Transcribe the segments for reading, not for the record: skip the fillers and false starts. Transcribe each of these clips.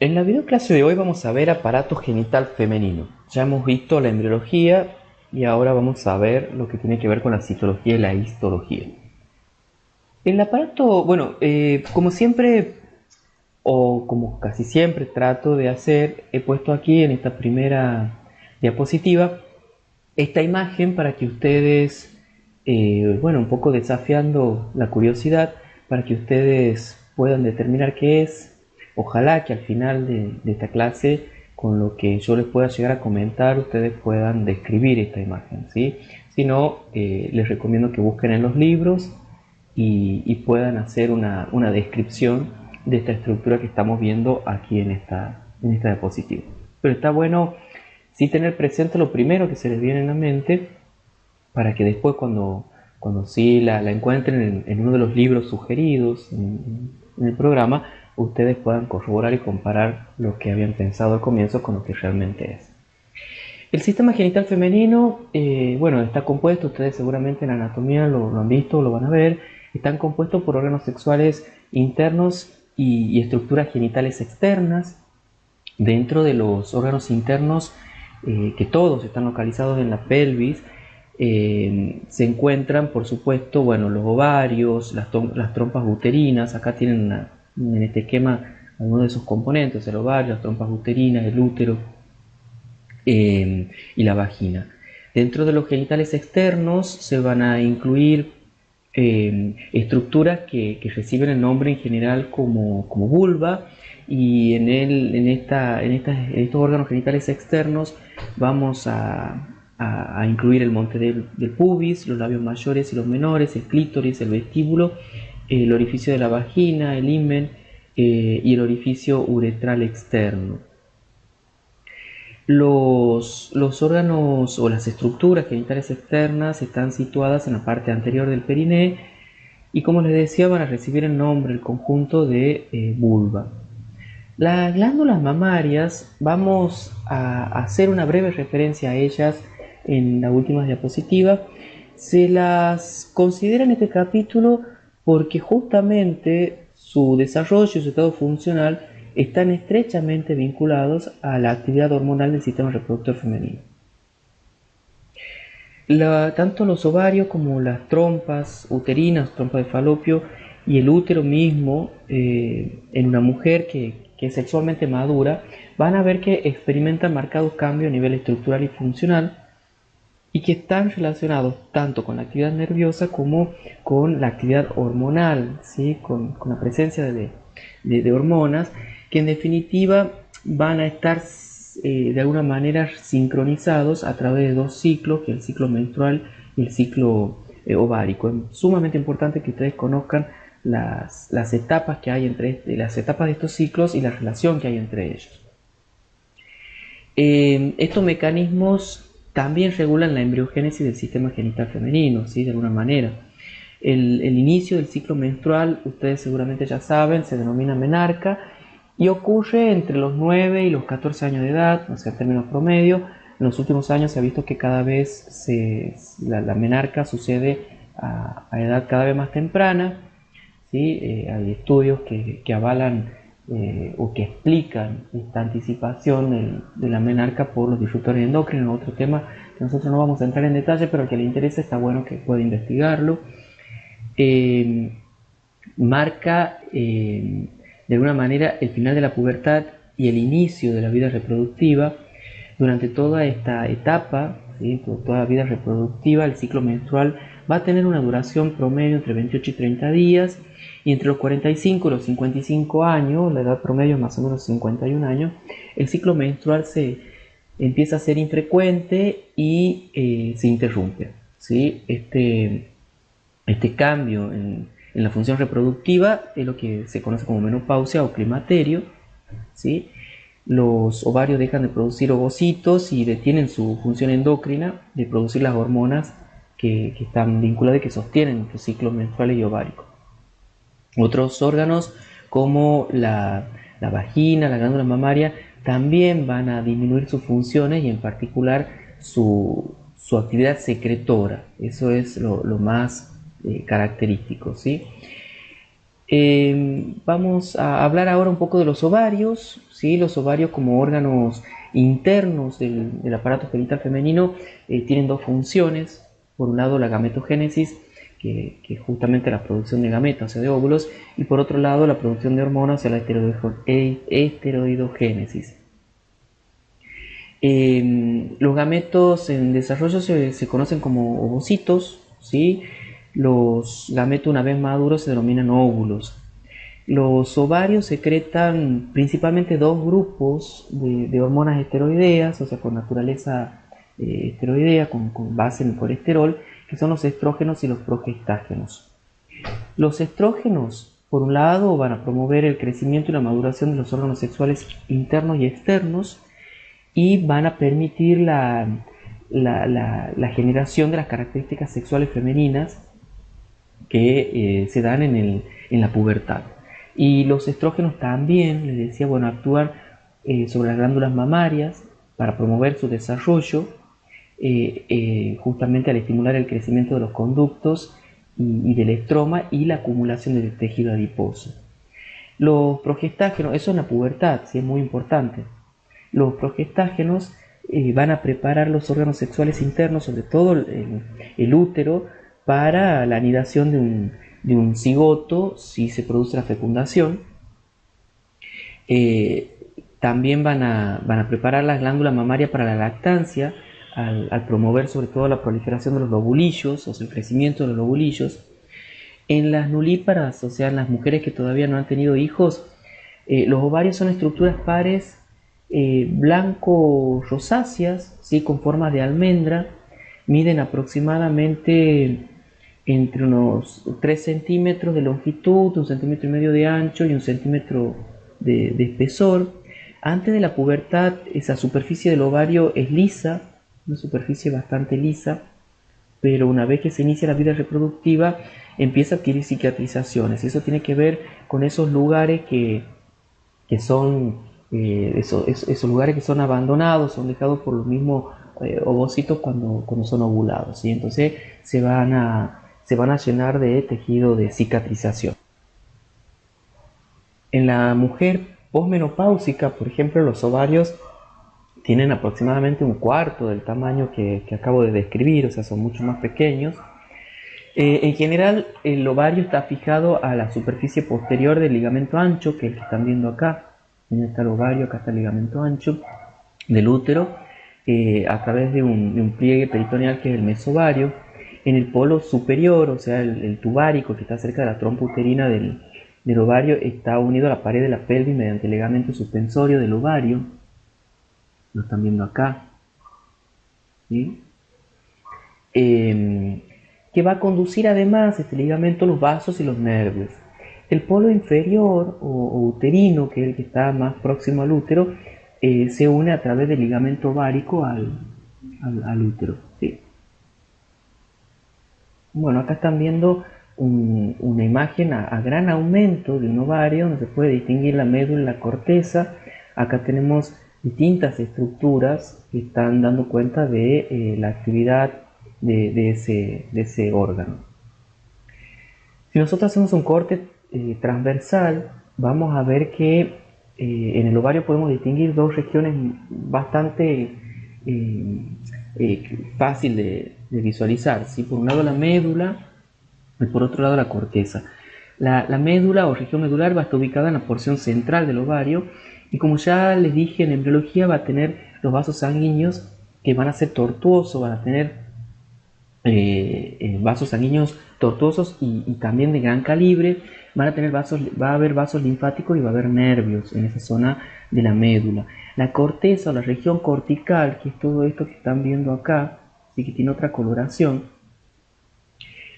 En la videoclase de hoy vamos a ver aparato genital femenino. Ya hemos visto la embriología y ahora vamos a ver lo que tiene que ver con la citología y la histología. El aparato, bueno, como siempre o como casi siempre trato de hacer, he puesto aquí en esta primera diapositiva esta imagen para que ustedes, bueno, un poco desafiando la curiosidad, para que ustedes puedan determinar qué es. Ojalá que al final de esta clase, con lo que yo les pueda llegar a comentar, ustedes puedan describir esta imagen, ¿sí? Si no, les recomiendo que busquen en los libros y puedan hacer una descripción de esta estructura que estamos viendo aquí en esta diapositiva. Pero está bueno sí tener presente lo primero que se les viene en la mente para que después cuando sí la encuentren en uno de los libros sugeridos en el programa, ustedes puedan corroborar y comparar lo que habían pensado al comienzo con lo que realmente es. El sistema genital femenino, bueno, está compuesto, ustedes seguramente en anatomía lo han visto, lo van a ver, están compuestos por órganos sexuales internos y estructuras genitales externas. Dentro de los órganos internos, que todos están localizados en la pelvis, se encuentran, por supuesto, bueno, los ovarios, las trompas uterinas. Acá tienen en este esquema algunos de sus componentes: el ovario, las trompas uterinas, el útero y la vagina. Dentro de los genitales externos se van a incluir estructuras que reciben el nombre en general como vulva, y en estos órganos genitales externos vamos a incluir el monte del pubis, los labios mayores y los menores, el clítoris, el vestíbulo, el orificio de la vagina, el himen y el orificio uretral externo. Los órganos o las estructuras genitales externas están situadas en la parte anterior del periné y, como les decía, van a recibir el nombre, el conjunto de vulva. Las glándulas mamarias, vamos a hacer una breve referencia a ellas en la última diapositiva. Se las considera en este capítulo porque justamente su desarrollo y su estado funcional están estrechamente vinculados a la actividad hormonal del sistema reproductor femenino. Tanto los ovarios como las trompas uterinas, trompa de falopio, y el útero mismo, en una mujer que es sexualmente madura, van a ver que experimentan marcados cambios a nivel estructural y funcional, y que están relacionados tanto con la actividad nerviosa como con la actividad hormonal, ¿sí? Con la presencia de hormonas, que en definitiva van a estar de alguna manera sincronizados a través de dos ciclos, que es el ciclo menstrual y el ciclo ovárico. Es sumamente importante que ustedes conozcan las etapas que hay las etapas de estos ciclos y la relación que hay entre ellos. Estos mecanismos también regulan la embriogénesis del sistema genital femenino, ¿sí? De alguna manera. El inicio del ciclo menstrual, ustedes seguramente ya saben, se denomina menarca y ocurre entre los 9 y los 14 años de edad, o sea, en términos promedio. En los últimos años se ha visto que cada vez la menarca sucede a edad cada vez más temprana, ¿sí? Hay estudios que avalan o que explican esta anticipación de la menarca por los disruptores endocrinos, otro tema que nosotros no vamos a entrar en detalle, pero al que le interese está bueno que pueda investigarlo. Eh, Marca de alguna manera el final de la pubertad y el inicio de la vida reproductiva. Durante toda esta etapa, ¿sí? Toda la vida reproductiva, el ciclo menstrual va a tener una duración promedio entre 28 y 30 días, y entre los 45 y los 55 años, la edad promedio es más o menos 51 años, el ciclo menstrual se empieza a ser infrecuente y se interrumpe, ¿sí? Este cambio en la función reproductiva es lo que se conoce como menopausia o climaterio, ¿sí? Los ovarios dejan de producir ovocitos y detienen su función endocrina de producir las hormonas que están vinculadas y que sostienen los ciclos menstruales y ováricos. Otros órganos como la vagina, la glándula mamaria, también van a disminuir sus funciones y en particular su actividad secretora. Eso es lo más característico, ¿sí? Vamos a hablar ahora un poco de los ovarios, ¿sí? Los ovarios como órganos internos del aparato genital femenino tienen dos funciones. Por un lado la gametogénesis, que es justamente la producción de gametas, o sea, de óvulos, y por otro lado la producción de hormonas, o sea, la esteroidogénesis. Los gametos en desarrollo se conocen como ovocitos, ¿sí? Los gametos una vez maduros se denominan óvulos. Los ovarios secretan principalmente dos grupos de hormonas esteroideas, o sea, con naturaleza esteroidea, con base en el colesterol, que son los estrógenos y los progestágenos. Los estrógenos, por un lado, van a promover el crecimiento y la maduración de los órganos sexuales internos y externos, y van a permitir la generación de las características sexuales femeninas que se dan en la pubertad. Y los estrógenos también, les decía, bueno, actúan sobre las glándulas mamarias para promover su desarrollo, justamente al estimular el crecimiento de los conductos y del estroma y la acumulación del tejido adiposo. Los progestágenos, eso en la pubertad, sí es muy importante. Los progestágenos van a preparar los órganos sexuales internos, sobre todo el útero, para la anidación de un cigoto si se produce la fecundación. También van a preparar las glándulas mamarias para la lactancia, al promover sobre todo la proliferación de los lobulillos, o sea, el crecimiento de los lobulillos. En las nulíparas, o sea, en las mujeres que todavía no han tenido hijos, los ovarios son estructuras pares blanco-rosáceas, ¿sí? Con formas de almendra, miden aproximadamente entre unos 3 centímetros de longitud, 1,5 centímetros de ancho y 1 centímetro de espesor. Antes de la pubertad, esa superficie del ovario es lisa, una superficie bastante lisa, pero una vez que se inicia la vida reproductiva, empieza a adquirir cicatrizaciones. Eso tiene que ver con esos lugares que son esos lugares que son abandonados, son dejados por los mismos ovocitos cuando son ovulados, ¿sí? Entonces se van a llenar de tejido de cicatrización. En la mujer posmenopáusica, por ejemplo, los ovarios tienen aproximadamente un cuarto del tamaño que acabo de describir, o sea, son mucho más pequeños. En general, el ovario está fijado a la superficie posterior del ligamento ancho, que es el que están viendo acá. Está el ovario, acá está el ligamento ancho del útero, a través de un pliegue peritoneal que es el mesovario. En el polo superior, o sea, el tubárico que está cerca de la trompa uterina del ovario, está unido a la pared de la pelvis mediante el ligamento suspensorio del ovario. Lo están viendo acá, ¿sí? Que va a conducir además este ligamento los vasos y los nervios. El polo inferior o uterino, que es el que está más próximo al útero, se une a través del ligamento ovárico al útero, ¿sí? Bueno, acá están viendo una imagen a gran aumento de un ovario, donde se puede distinguir la médula y la corteza. Acá tenemos distintas estructuras que están dando cuenta de la actividad de ese órgano. Si nosotros hacemos un corte transversal, vamos a ver que en el ovario podemos distinguir dos regiones bastante fácil de visualizar, ¿sí? Por un lado la médula y por otro lado la corteza. La médula o región medular va a estar ubicada en la porción central del ovario, y como ya les dije, en embriología va a tener los vasos sanguíneos que van a ser tortuosos, van a tener vasos sanguíneos tortuosos y también de gran calibre. Va a haber vasos linfáticos y va a haber nervios en esa zona de la médula. La corteza o la región cortical, que es todo esto que están viendo acá, sí, que tiene otra coloración,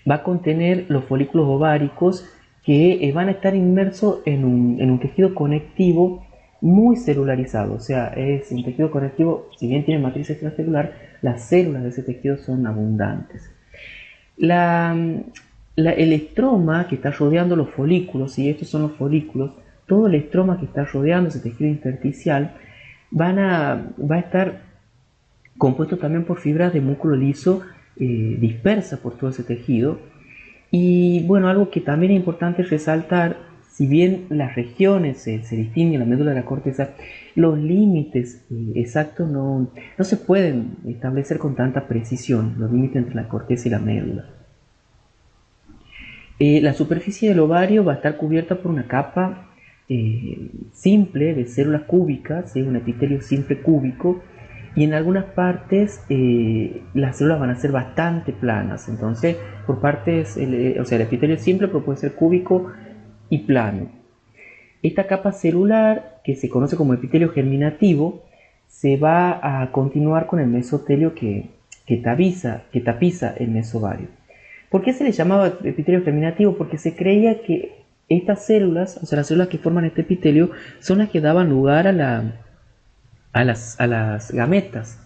va a contener los folículos ováricos que van a estar inmersos en un tejido conectivo muy celularizado. O sea, es un tejido conectivo, si bien tiene matriz extracelular, las células de ese tejido son abundantes. El estroma que está rodeando los folículos, y estos son los folículos, todo el estroma que está rodeando ese tejido intersticial va a estar compuesto también por fibras de músculo liso dispersas por todo ese tejido. Y bueno, algo que también es importante resaltar si bien las regiones se distinguen en la médula de la corteza, los límites exactos no se pueden establecer con tanta precisión, los límites entre la corteza y la médula. La superficie del ovario va a estar cubierta por una capa simple de células cúbicas, ¿sí? Un epitelio simple cúbico, y en algunas partes las células van a ser bastante planas. Entonces, por partes, o sea, el epitelio simple puede ser cúbico y plano. Esta capa celular, que se conoce como epitelio germinativo, se va a continuar con el mesotelio que tapiza el mesovario. ¿Por qué se le llamaba epitelio germinativo? Porque se creía que estas células, o sea, las células que forman este epitelio, son las que daban lugar a las gametas.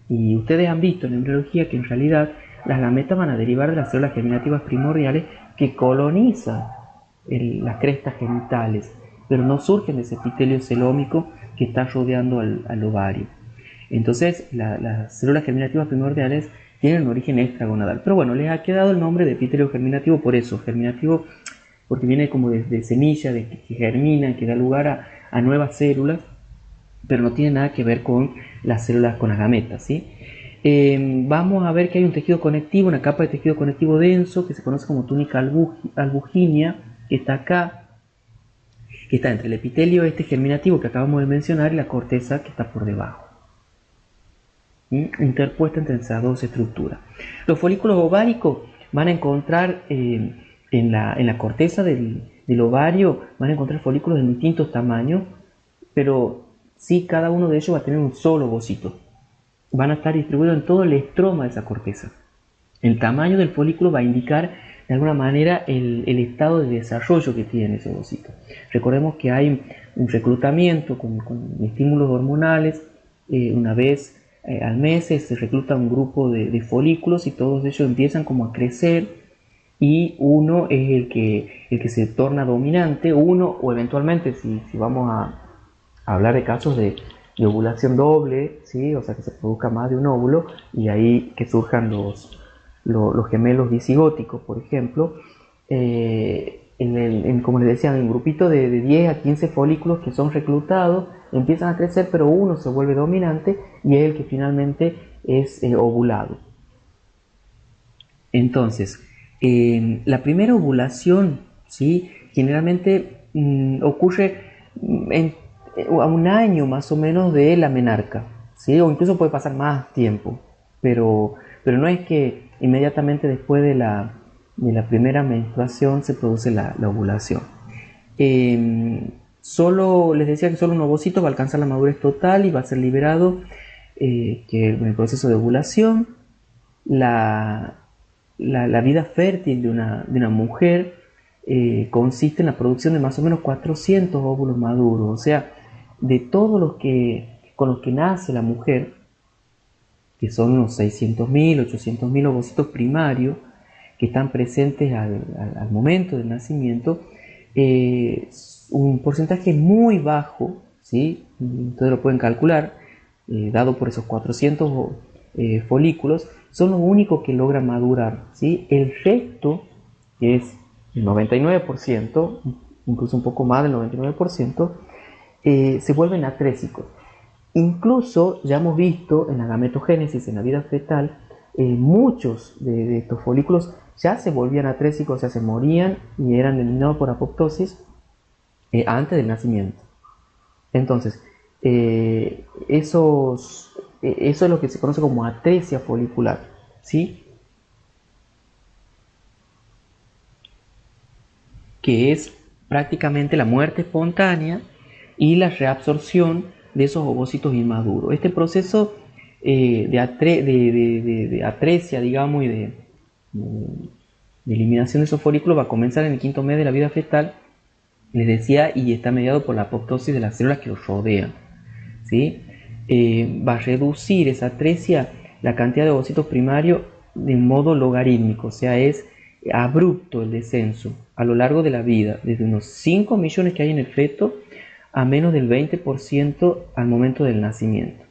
Y ustedes han visto en embriología que en realidad las gametas van a derivar de las células germinativas primordiales que colonizan las crestas genitales, pero no surgen de ese epitelio celómico que está rodeando al ovario. Entonces, las células germinativas primordiales tienen un origen extragonadal. Pero bueno, les ha quedado el nombre de epitelio germinativo por eso. Germinativo porque viene como de semilla, de que germina, que da lugar a nuevas células, pero no tiene nada que ver con las células, con las gametas, ¿sí? Vamos a ver que hay un tejido conectivo, una capa de tejido conectivo denso, que se conoce como túnica albuginea, que está acá, que está entre el epitelio germinativo que acabamos de mencionar y la corteza que está por debajo, interpuesta entre esas dos estructuras. Los folículos ováricos van a encontrar en la corteza del ovario, van a encontrar folículos de distintos tamaños, pero sí, cada uno de ellos va a tener un solo ovocito. Van a estar distribuidos en todo el estroma de esa corteza. El tamaño del folículo va a indicar de alguna manera el estado de desarrollo que tiene ese ovocito. Recordemos que hay un reclutamiento con estímulos hormonales. Una vez al mes se recluta un grupo de folículos y todos ellos empiezan como a crecer, y uno es el que se torna dominante, uno, o eventualmente si vamos a hablar de casos de ovulación doble, ¿sí? O sea, que se produzca más de un óvulo y ahí que surjan los gemelos disigóticos, por ejemplo. Como les decía, en un grupito de 10 a 15 folículos que son reclutados, empiezan a crecer, pero uno se vuelve dominante y es el que finalmente es ovulado. Entonces, la primera ovulación, ¿sí? Generalmente ocurre a un año más o menos de la menarca, ¿sí? O incluso puede pasar más tiempo, pero no es que inmediatamente después de la primera menstruación se produce la ovulación. Solo les decía que solo un ovocito va a alcanzar la madurez total y va a ser liberado que en el proceso de ovulación. La vida fértil de una mujer consiste en la producción de más o menos 400 óvulos maduros. O sea, de todos con los que nace la mujer, que son unos 600.000, 800.000 ovocitos primarios que están presentes al momento del nacimiento, un porcentaje muy bajo, ¿sí? Ustedes lo pueden calcular, dado por esos 400 folículos, son los únicos que logran madurar, ¿sí? El resto, que es el 99%, incluso un poco más del 99%, se vuelven atrésicos. Incluso ya hemos visto en la gametogénesis, en la vida fetal, muchos de estos folículos ya se volvían atrésicos, o sea, se morían y eran eliminados por apoptosis antes del nacimiento. Entonces, eso es lo que se conoce como atresia folicular, ¿sí? Que es prácticamente la muerte espontánea y la reabsorción de esos ovocitos inmaduros. Este proceso de atresia, digamos, y de eliminación de esos folículos va a comenzar en el quinto mes de la vida fetal, les decía, y está mediado por la apoptosis de las células que los rodean, ¿sí? Va a reducir esa atresia la cantidad de ovocitos primarios de modo logarítmico, o sea, es abrupto el descenso a lo largo de la vida, desde unos 5 millones que hay en el feto a menos del 20% al momento del nacimiento.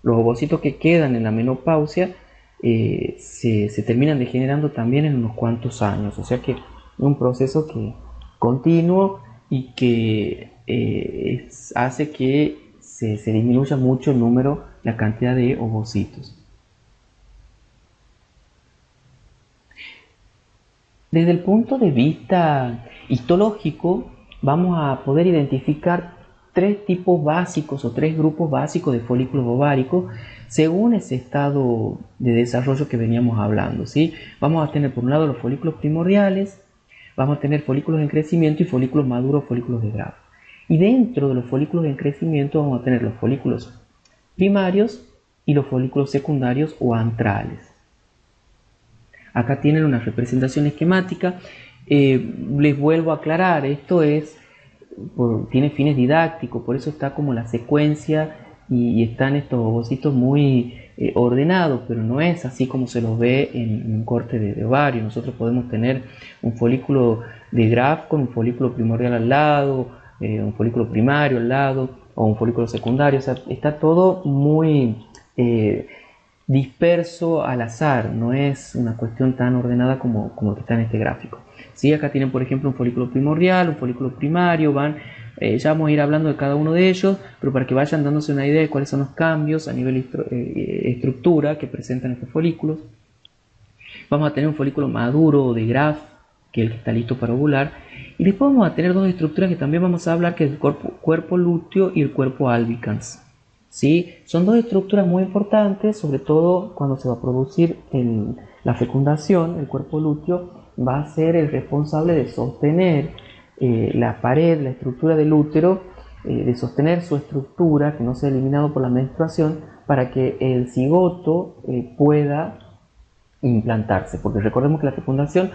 Los ovocitos que quedan en la menopausia se terminan degenerando también en unos cuantos años, o sea que es un proceso continuo y que hace que se disminuya mucho el número, la cantidad de ovocitos. Desde el punto de vista histológico, vamos a poder identificar tres tipos básicos o tres grupos básicos de folículos ováricos según ese estado de desarrollo que veníamos hablando, ¿sí? Vamos a tener por un lado los folículos primordiales, vamos a tener folículos en crecimiento y folículos maduros, folículos de grado. Y dentro de los folículos en crecimiento vamos a tener los folículos primarios y los folículos secundarios o antrales. Acá tienen una representación esquemática. Les vuelvo a aclarar, esto tiene fines didácticos, por eso está como la secuencia y están estos ovocitos muy ordenados, pero no es así como se los ve en un corte de ovario. Nosotros podemos tener un folículo de Graf con un folículo primordial al lado, un folículo primario al lado, o un folículo secundario. O sea, está todo muy disperso al azar, no es una cuestión tan ordenada como lo que está en este gráfico. ¿Sí? Acá tienen por ejemplo un folículo primordial, un folículo primario, ya vamos a ir hablando de cada uno de ellos, pero para que vayan dándose una idea de cuáles son los cambios a nivel estructura que presentan estos folículos. Vamos a tener un folículo maduro de Graf, que es el que está listo para ovular, y después vamos a tener dos estructuras que también vamos a hablar, que es el cuerpo lúteo y el cuerpo albicans. ¿Sí? Son dos estructuras muy importantes, sobre todo cuando se va a producir la fecundación. El cuerpo lúteo va a ser el responsable de sostener la pared, la estructura del útero, de sostener su estructura, que no sea eliminado por la menstruación, para que el cigoto pueda implantarse, porque recordemos que la fecundación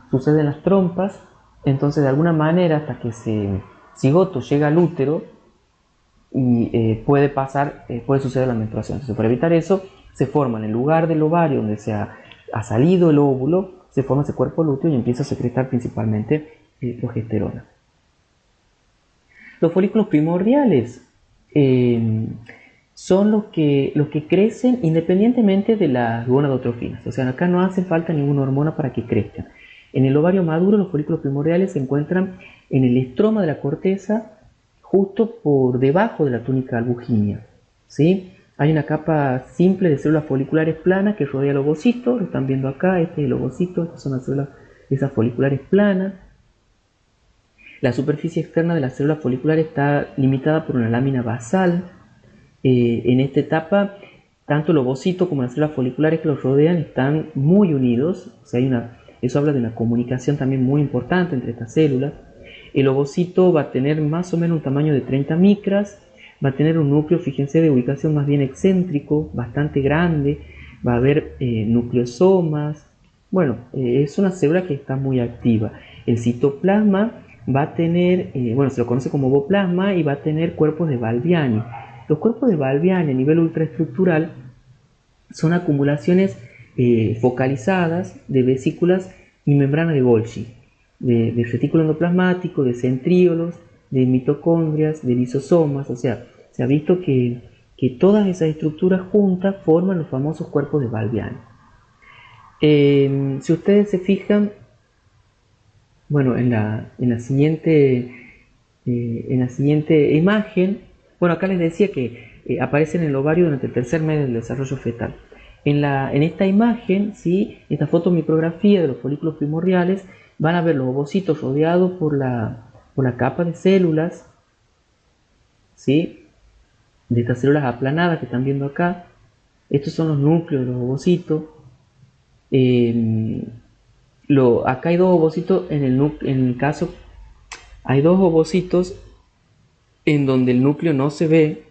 sucede en las trompas. Entonces de alguna manera, hasta que ese cigoto llega al útero, y puede suceder la menstruación. Entonces, para evitar eso, se forma en el lugar del ovario donde ha salido el óvulo, se forma ese cuerpo lúteo y empieza a secretar principalmente progesterona. Los folículos primordiales son los que crecen independientemente de las gonadotrofinas. O sea, acá no hace falta ninguna hormona para que crezcan. En el ovario maduro, los folículos primordiales se encuentran en el estroma de la corteza, justo por debajo de la túnica albuginea, ¿sí? Hay una capa simple de células foliculares planas que rodea el ovocito. Lo están viendo acá, este es el ovocito, estas son las células, esas foliculares planas. La superficie externa de las células foliculares está limitada por una lámina basal. En esta etapa, tanto el ovocito como las células foliculares que los rodean están muy unidos. O sea, eso habla de una comunicación también muy importante entre estas células. El ovocito va a tener más o menos un tamaño de 30 micras, va a tener un núcleo, fíjense, de ubicación más bien excéntrico, bastante grande, va a haber nucleosomas. Bueno, es una célula que está muy activa. El citoplasma va a tener, se lo conoce como ovoplasma, y va a tener cuerpos de Balbiani. Los cuerpos de Balbiani a nivel ultraestructural son acumulaciones focalizadas de vesículas y membrana de Golgi, de retículo endoplasmático, de centríolos, de mitocondrias, de lisosomas. O sea, se ha visto que todas esas estructuras juntas forman los famosos cuerpos de Balbiani. Si ustedes se fijan, bueno, en la siguiente imagen, bueno, acá les decía que aparecen en el ovario durante el tercer mes del desarrollo fetal. En esta imagen, ¿sí? Esta fotomicrografía de los folículos primordiales, van a ver los ovocitos rodeados por la capa de células, ¿sí? De estas células aplanadas que están viendo acá. Estos son los núcleos de los ovocitos. Acá hay dos ovocitos, en el caso hay dos ovocitos en donde el núcleo no se ve,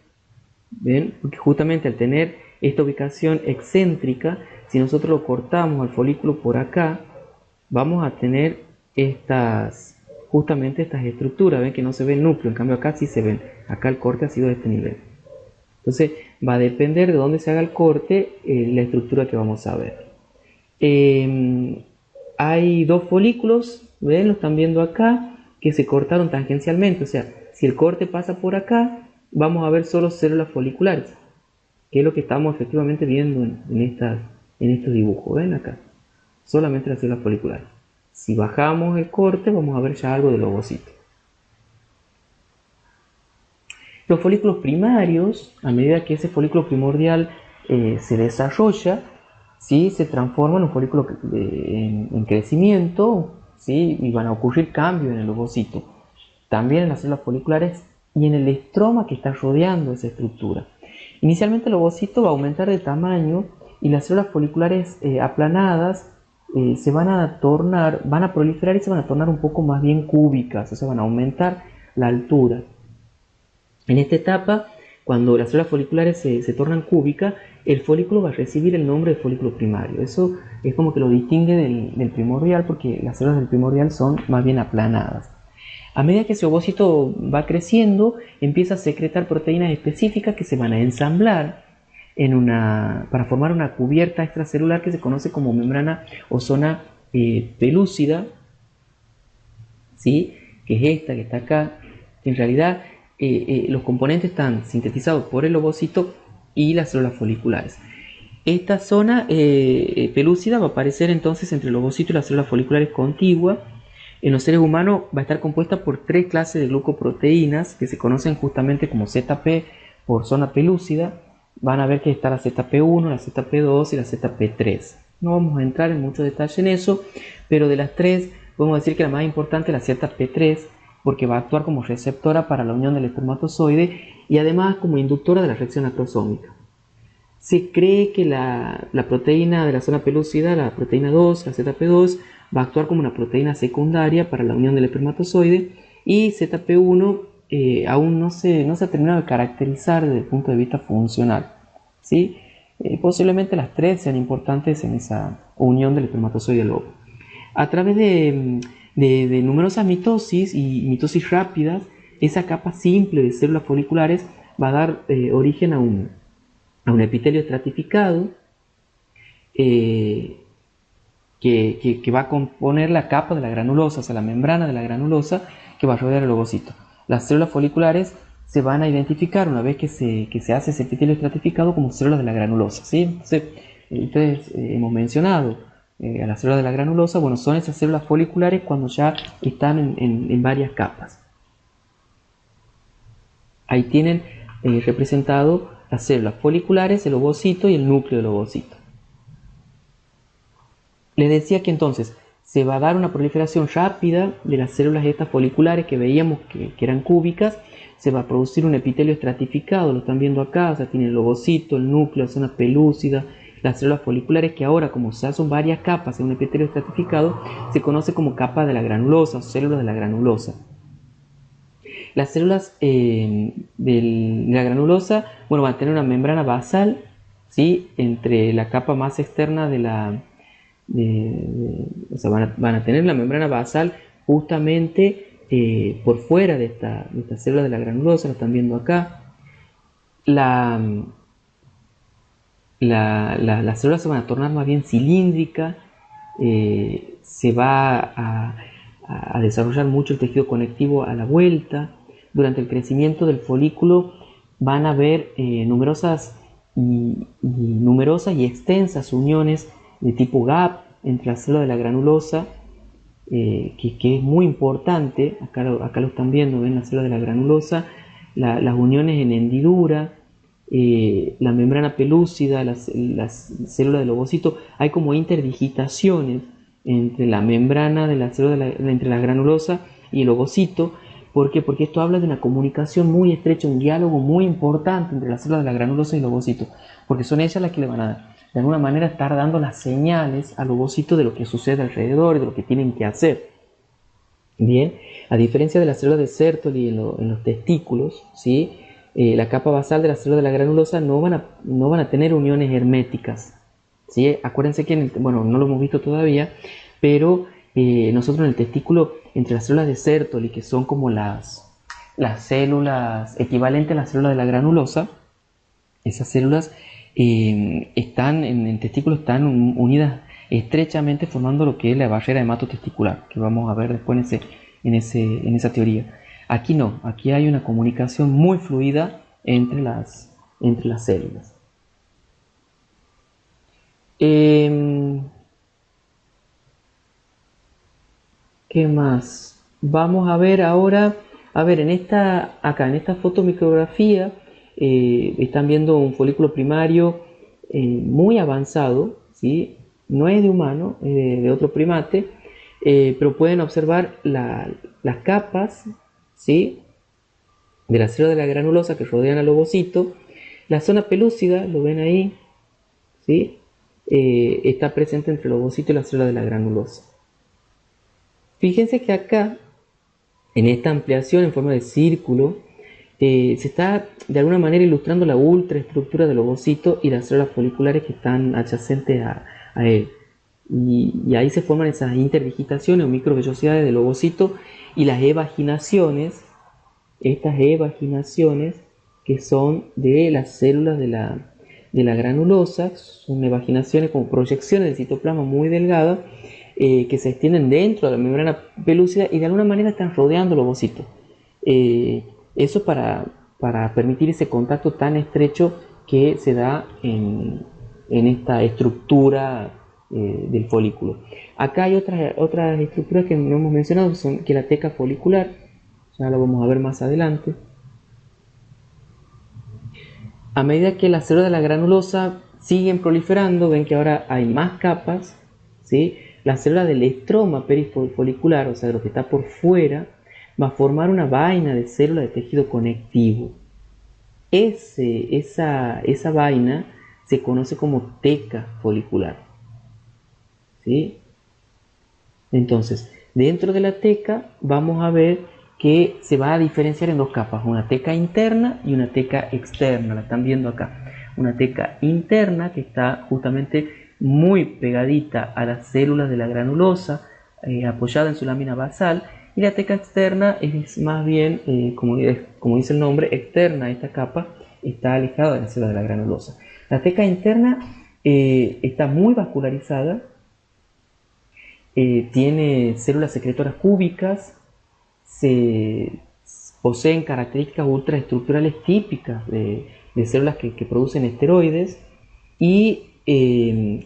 ¿ven? Porque justamente al tener esta ubicación excéntrica, si nosotros lo cortamos al folículo por acá, vamos a tener justamente estas estructuras. Ven que no se ve el núcleo, en cambio acá sí se ven. Acá el corte ha sido de este nivel. Entonces va a depender de dónde se haga el corte, la estructura que vamos a ver. Hay dos folículos, ven, lo están viendo acá, que se cortaron tangencialmente. O sea, si el corte pasa por acá, vamos a ver solo células foliculares, que es lo que estamos efectivamente viendo en estos dibujos. Ven acá, solamente las células foliculares. Si bajamos el corte, vamos a ver ya algo del ovocito. Los folículos primarios, a medida que ese folículo primordial se desarrolla, ¿sí? Se transforma en un folículo en crecimiento, ¿sí? Y van a ocurrir cambios en el ovocito, también en las células foliculares y en el estroma que está rodeando esa estructura. Inicialmente el ovocito va a aumentar de tamaño y las células foliculares aplanadas se van a tornar, van a proliferar y se van a tornar un poco más bien cúbicas, o sea, van a aumentar la altura. En esta etapa, cuando las células foliculares se tornan cúbicas, el folículo va a recibir el nombre de folículo primario. Eso es como que lo distingue del primordial, porque las células del primordial son más bien aplanadas. A medida que ese ovocito va creciendo, empieza a secretar proteínas específicas que se van a ensamblar para formar una cubierta extracelular que se conoce como membrana o zona pelúcida, ¿sí? Que es esta que está acá. En realidad, los componentes están sintetizados por el ovocito y las células foliculares. Esta zona pelúcida va a aparecer entonces entre el ovocito y las células foliculares contiguas. En los seres humanos va a estar compuesta por 3 clases de glucoproteínas que se conocen justamente como ZP por zona pelúcida. Van a ver que está la ZP1, la ZP2 y la ZP3. No vamos a entrar en mucho detalle en eso, pero de las 3 podemos decir que la más importante es la ZP3 porque va a actuar como receptora para la unión del espermatozoide y además como inductora de la reacción acrosómica. Se cree que la proteína de la zona pelúcida, la proteína 2, la ZP2, va a actuar como una proteína secundaria para la unión del espermatozoide y ZP1 aún no se ha terminado de caracterizar desde el punto de vista funcional, ¿sí? Posiblemente las 3 sean importantes en esa unión del espermatozoide al óvulo. A través de numerosas mitosis y mitosis rápidas, esa capa simple de células foliculares va a dar origen a un epitelio estratificado que va a componer la capa de la granulosa, o sea, la membrana de la granulosa que va a rodear el ovocito. Las células foliculares se van a identificar una vez que se hace ese epitelio estratificado como células de la granulosa, ¿sí? Entonces, ustedes hemos mencionado a las células de la granulosa, bueno, son esas células foliculares cuando ya están en varias capas. Ahí tienen representado las células foliculares, el ovocito y el núcleo del ovocito. Les decía que entonces se va a dar una proliferación rápida de las células estas foliculares que veíamos que eran cúbicas. Se va a producir un epitelio estratificado, lo están viendo acá, o sea, tiene el ovocito, el núcleo, la zona pelúcida, las células foliculares que ahora, como ya son varias capas en un epitelio estratificado, se conoce como capa de la granulosa o células de la granulosa. Las células de la granulosa, bueno, van a tener una membrana basal, ¿sí? Entre la capa más externa de la... o sea, van a tener la membrana basal justamente por fuera de esta célula de la granulosa, lo están viendo acá. Las células se van a tornar más bien cilíndricas, se va a desarrollar mucho el tejido conectivo a la vuelta. Durante el crecimiento del folículo van a haber numerosas y extensas uniones de tipo gap entre la célula de la granulosa, que es muy importante. Acá lo están viendo, ven la célula de la granulosa, las uniones en hendidura, la membrana pelúcida, las células del ovocito. Hay como interdigitaciones entre la membrana de la célula entre la granulosa y el ovocito. ¿Por qué? Porque esto habla de una comunicación muy estrecha, un diálogo muy importante entre las células de la granulosa y el ovocito, porque son ellas las que le van a, de alguna manera, estar dando las señales al ovocito de lo que sucede alrededor y de lo que tienen que hacer. Bien, a diferencia de las células de Sertoli en los testículos, ¿sí? La capa basal de las células de la granulosa no van a tener uniones herméticas, ¿sí? Acuérdense que, bueno, no lo hemos visto todavía, pero nosotros en el testículo, entre las células de Sertoli, que son como las células equivalentes a las células de la granulosa, esas células están en el testículo, están unidas estrechamente formando lo que es la barrera hematotesticular, que vamos a ver después en esa teoría. Aquí no, aquí hay una comunicación muy fluida entre las células. ¿Qué más? Vamos a ver ahora A ver, acá en esta fotomicrografía están viendo un folículo primario muy avanzado, ¿sí? No es de humano, es de otro primate, pero pueden observar las capas, ¿sí? De la célula de la granulosa que rodean al ovocito. La zona pelúcida, lo ven ahí, ¿sí? Está presente entre el ovocito y la célula de la granulosa. Fíjense que acá, en esta ampliación en forma de círculo, se está de alguna manera ilustrando la ultraestructura del ovocito y las células foliculares que están adyacentes a él. Y ahí se forman esas interdigitaciones o microvellosidades del ovocito y las evaginaciones, estas evaginaciones que son de las células de la granulosa, son evaginaciones como proyecciones del citoplasma muy delgadas que se extienden dentro de la membrana pelúcida y de alguna manera están rodeando el ovocito. Eso para permitir ese contacto tan estrecho que se da en esta estructura del folículo. Acá hay otras estructuras que no hemos mencionado, que la teca folicular, ya lo vamos a ver más adelante. A medida que las células de la granulosa siguen proliferando, ven que ahora hay más capas, ¿sí? La célula del estroma perifolicular, o sea, de lo que está por fuera, va a formar una vaina de células de tejido conectivo. Esa vaina se conoce como teca folicular, ¿sí? Entonces, dentro de la teca vamos a ver que se va a diferenciar en dos capas, una teca interna y una teca externa, la están viendo acá. Una teca interna que está justamente muy pegadita a las células de la granulosa, apoyada en su lámina basal, y la teca externa es más bien, como dice el nombre, externa. Esta capa está alejada de las células de la granulosa. La teca interna está muy vascularizada, tiene células secretoras cúbicas, poseen características ultraestructurales típicas de células que producen esteroides y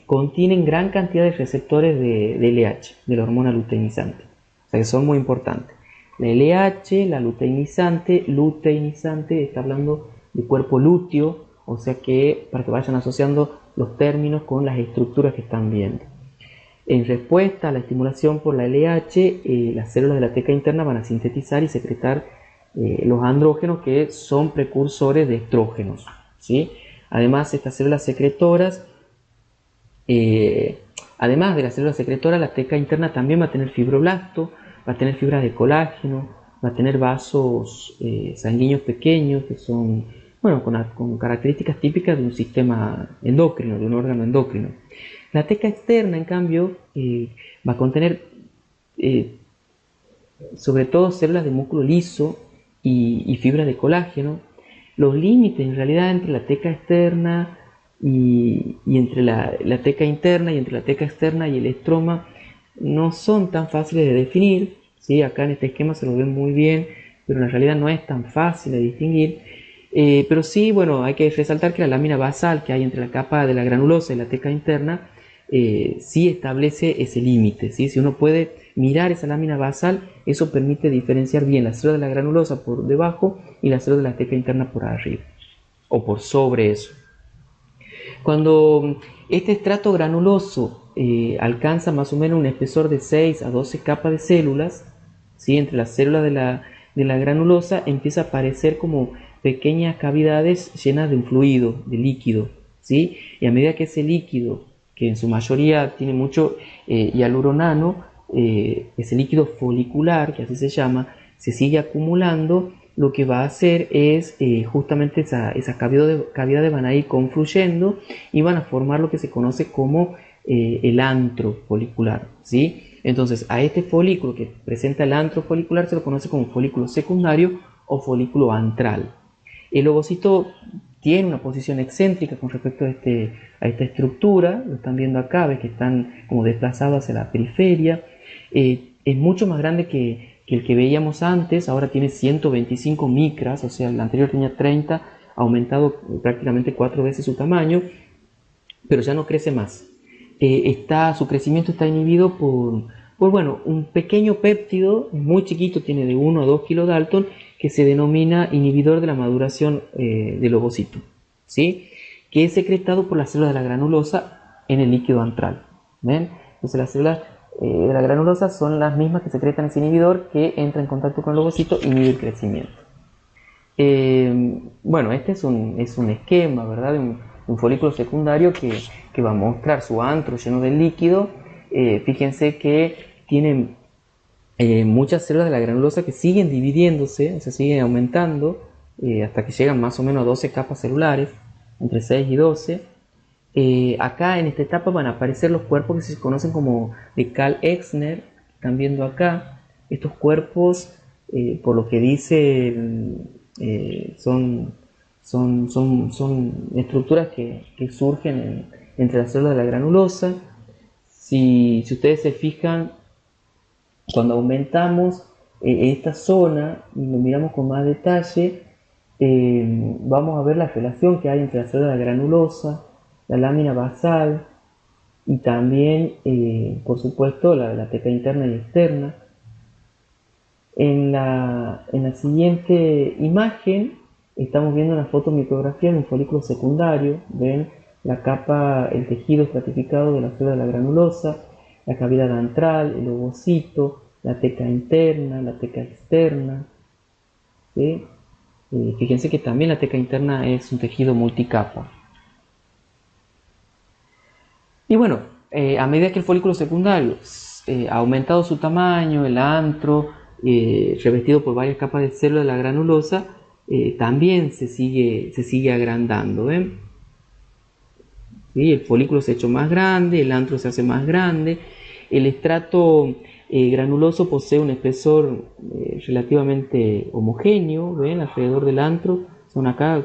contienen gran cantidad de receptores de LH, de la hormona luteinizante. O sea que son muy importantes. La LH, la luteinizante, está hablando de cuerpo lúteo, o sea que para que vayan asociando los términos con las estructuras que están viendo. En respuesta a la estimulación por la LH, las células de la teca interna van a sintetizar y secretar los andrógenos que son precursores de estrógenos, ¿sí? Además, estas células secretoras, además de las células secretoras, la teca interna también va a tener fibroblasto, va a tener fibras de colágeno, va a tener vasos sanguíneos pequeños que son, bueno, con características típicas de un sistema endocrino, de un órgano endocrino. La teca externa, en cambio, va a contener sobre todo células de músculo liso y fibras de colágeno. Los límites en realidad entre la teca externa y entre la teca interna y entre la teca externa y el estroma no son tan fáciles de definir, ¿sí? Acá en este esquema se lo ven muy bien, pero en realidad no es tan fácil de distinguir. Pero sí, bueno, hay que resaltar que la lámina basal que hay entre la capa de la granulosa y la teca interna sí establece ese límite, ¿sí? Si uno puede mirar esa lámina basal, eso permite diferenciar bien la célula de la granulosa por debajo y la célula de la teca interna por arriba o por sobre eso. Cuando este estrato granuloso alcanza más o menos un espesor de 6 a 12 capas de células, ¿sí? Entre las células de la granulosa empieza a aparecer como pequeñas cavidades llenas de un fluido, de líquido, ¿sí? Y a medida que ese líquido, que en su mayoría tiene mucho hialuronano, ese líquido folicular, que así se llama, se sigue acumulando, lo que va a hacer es justamente esas cavidades van a ir confluyendo y van a formar lo que se conoce como el antro folicular, ¿sí? Entonces a este folículo que presenta el antro folicular se lo conoce como folículo secundario o folículo antral. El ovocito tiene una posición excéntrica con respecto a esta estructura, lo están viendo acá, ves que están como desplazados hacia la periferia. Es mucho más grande que el que veíamos antes, ahora tiene 125 micras, o sea, el anterior tenía 30, ha aumentado prácticamente 4 veces su tamaño, pero ya no crece más. Su crecimiento está inhibido Pues bueno, un pequeño péptido, muy chiquito, tiene de 1 a 2 kilodalton, que se denomina inhibidor de la maduración del ovocito, ¿sí? Que es secretado por las células de la granulosa en el líquido antral. ¿Ven? Entonces las células de la granulosa son las mismas que secretan ese inhibidor que entra en contacto con el ovocito e inhibe el crecimiento. Bueno, este es un esquema, ¿verdad? De un folículo secundario que va a mostrar su antro lleno de líquido. Fíjense que tienen muchas células de la granulosa que siguen dividiéndose, o sea, siguen aumentando hasta que llegan más o menos a 12 capas celulares, entre 6 y 12. Acá en esta etapa van a aparecer los cuerpos que se conocen como de Karl-Exner. Están viendo acá estos cuerpos, por lo que dice, son estructuras que surgen entre las células de la granulosa. Si ustedes se fijan, cuando aumentamos esta zona y lo miramos con más detalle, vamos a ver la relación que hay entre la célula de la granulosa, la lámina basal y también, por supuesto, la teca interna y externa. En la siguiente imagen estamos viendo una fotomicrografía de un folículo secundario. Ven la capa, el tejido estratificado de la célula de la granulosa, la cavidad antral, el ovocito, la teca interna, la teca externa, ¿sí? Fíjense que también la teca interna es un tejido multicapa. Y bueno, a medida que el folículo secundario ha aumentado su tamaño, el antro, revestido por varias capas de células de la granulosa, también se sigue agrandando. ¿Ven? ¿Sí? El folículo se ha hecho más grande, el antro se hace más grande, el estrato granuloso posee un espesor relativamente homogéneo. ¿Ven? Alrededor del antro son acá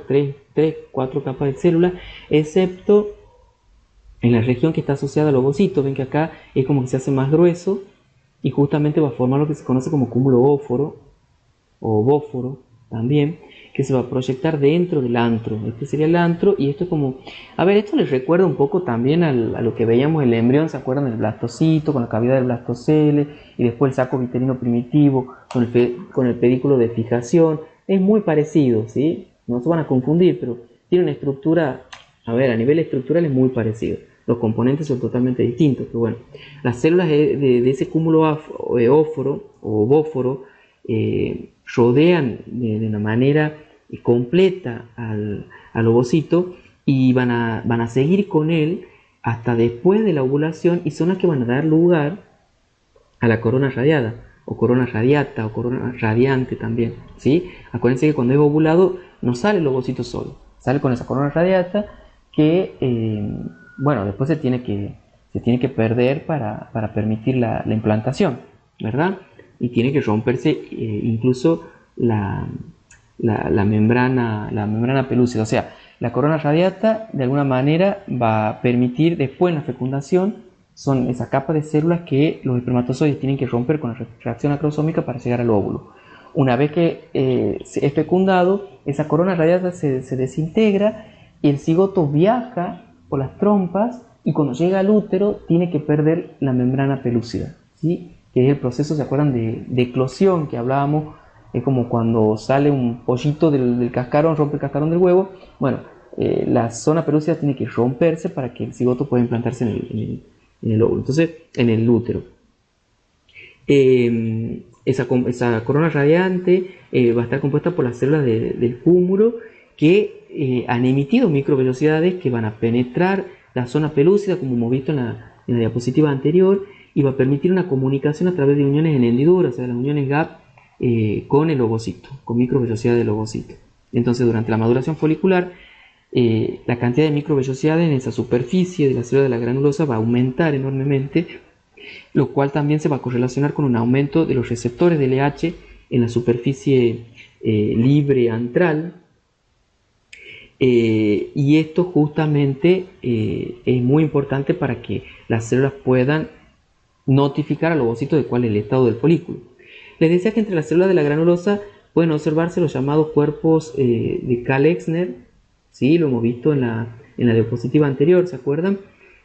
4 capas de células, excepto en la región que está asociada al ovocito. Ven que acá es como que se hace más grueso y justamente va a formar lo que se conoce como cúmulo óforo o bóforo también, que se va a proyectar dentro del antro. Este sería el antro, y esto es como, a ver, esto les recuerda un poco también a lo que veíamos en el embrión. ¿Se acuerdan del blastocito con la cavidad del blastocele y después el saco vitelino primitivo con el pedículo de fijación? Es muy parecido, ¿sí? No se van a confundir, pero tiene una estructura, a ver, a nivel estructural es muy parecido. Los componentes son totalmente distintos, pero bueno, las células de ese cúmulo óforo o bóforo rodean de una manera completa al ovocito y van a seguir con él hasta después de la ovulación, y son las que van a dar lugar a la corona radiada o corona radiata o corona radiante también, ¿sí? Acuérdense que cuando es ovulado no sale el ovocito solo, sale con esa corona radiata que bueno, después se tiene que perder para permitir la implantación, ¿verdad? Y tiene que romperse incluso la membrana pelúcida. O sea, la corona radiata de alguna manera va a permitir después en la fecundación, son esa capa de células que los espermatozoides tienen que romper con la reacción acrosómica para llegar al óvulo. Una vez que es fecundado, esa corona radiata se desintegra y el cigoto viaja por las trompas, y cuando llega al útero tiene que perder la membrana pelúcida, ¿sí? Que es el proceso, ¿se acuerdan? De eclosión que hablábamos. Es como cuando sale un pollito del cascarón, rompe el cascarón del huevo. Bueno, la zona pelúcida tiene que romperse para que el cigoto pueda implantarse en el óvulo, entonces en el útero. Esa corona radiante va a estar compuesta por las células del cúmulo que han emitido microvellosidades que van a penetrar la zona pelúcida, como hemos visto en la diapositiva anterior, y va a permitir una comunicación a través de uniones en hendiduras, o sea, las uniones gap con el ovocito, con microvellosidades del ovocito. Entonces, durante la maduración folicular, la cantidad de microvellosidades en esa superficie de la célula de la granulosa va a aumentar enormemente, lo cual también se va a correlacionar con un aumento de los receptores de LH en la superficie libre antral. Y esto justamente es muy importante para que las células puedan notificar al ovocito de cuál es el estado del folículo. Les decía que entre las células de la granulosa pueden observarse los llamados cuerpos de Karl-Exner, ¿sí? Lo hemos visto en la diapositiva anterior, ¿se acuerdan?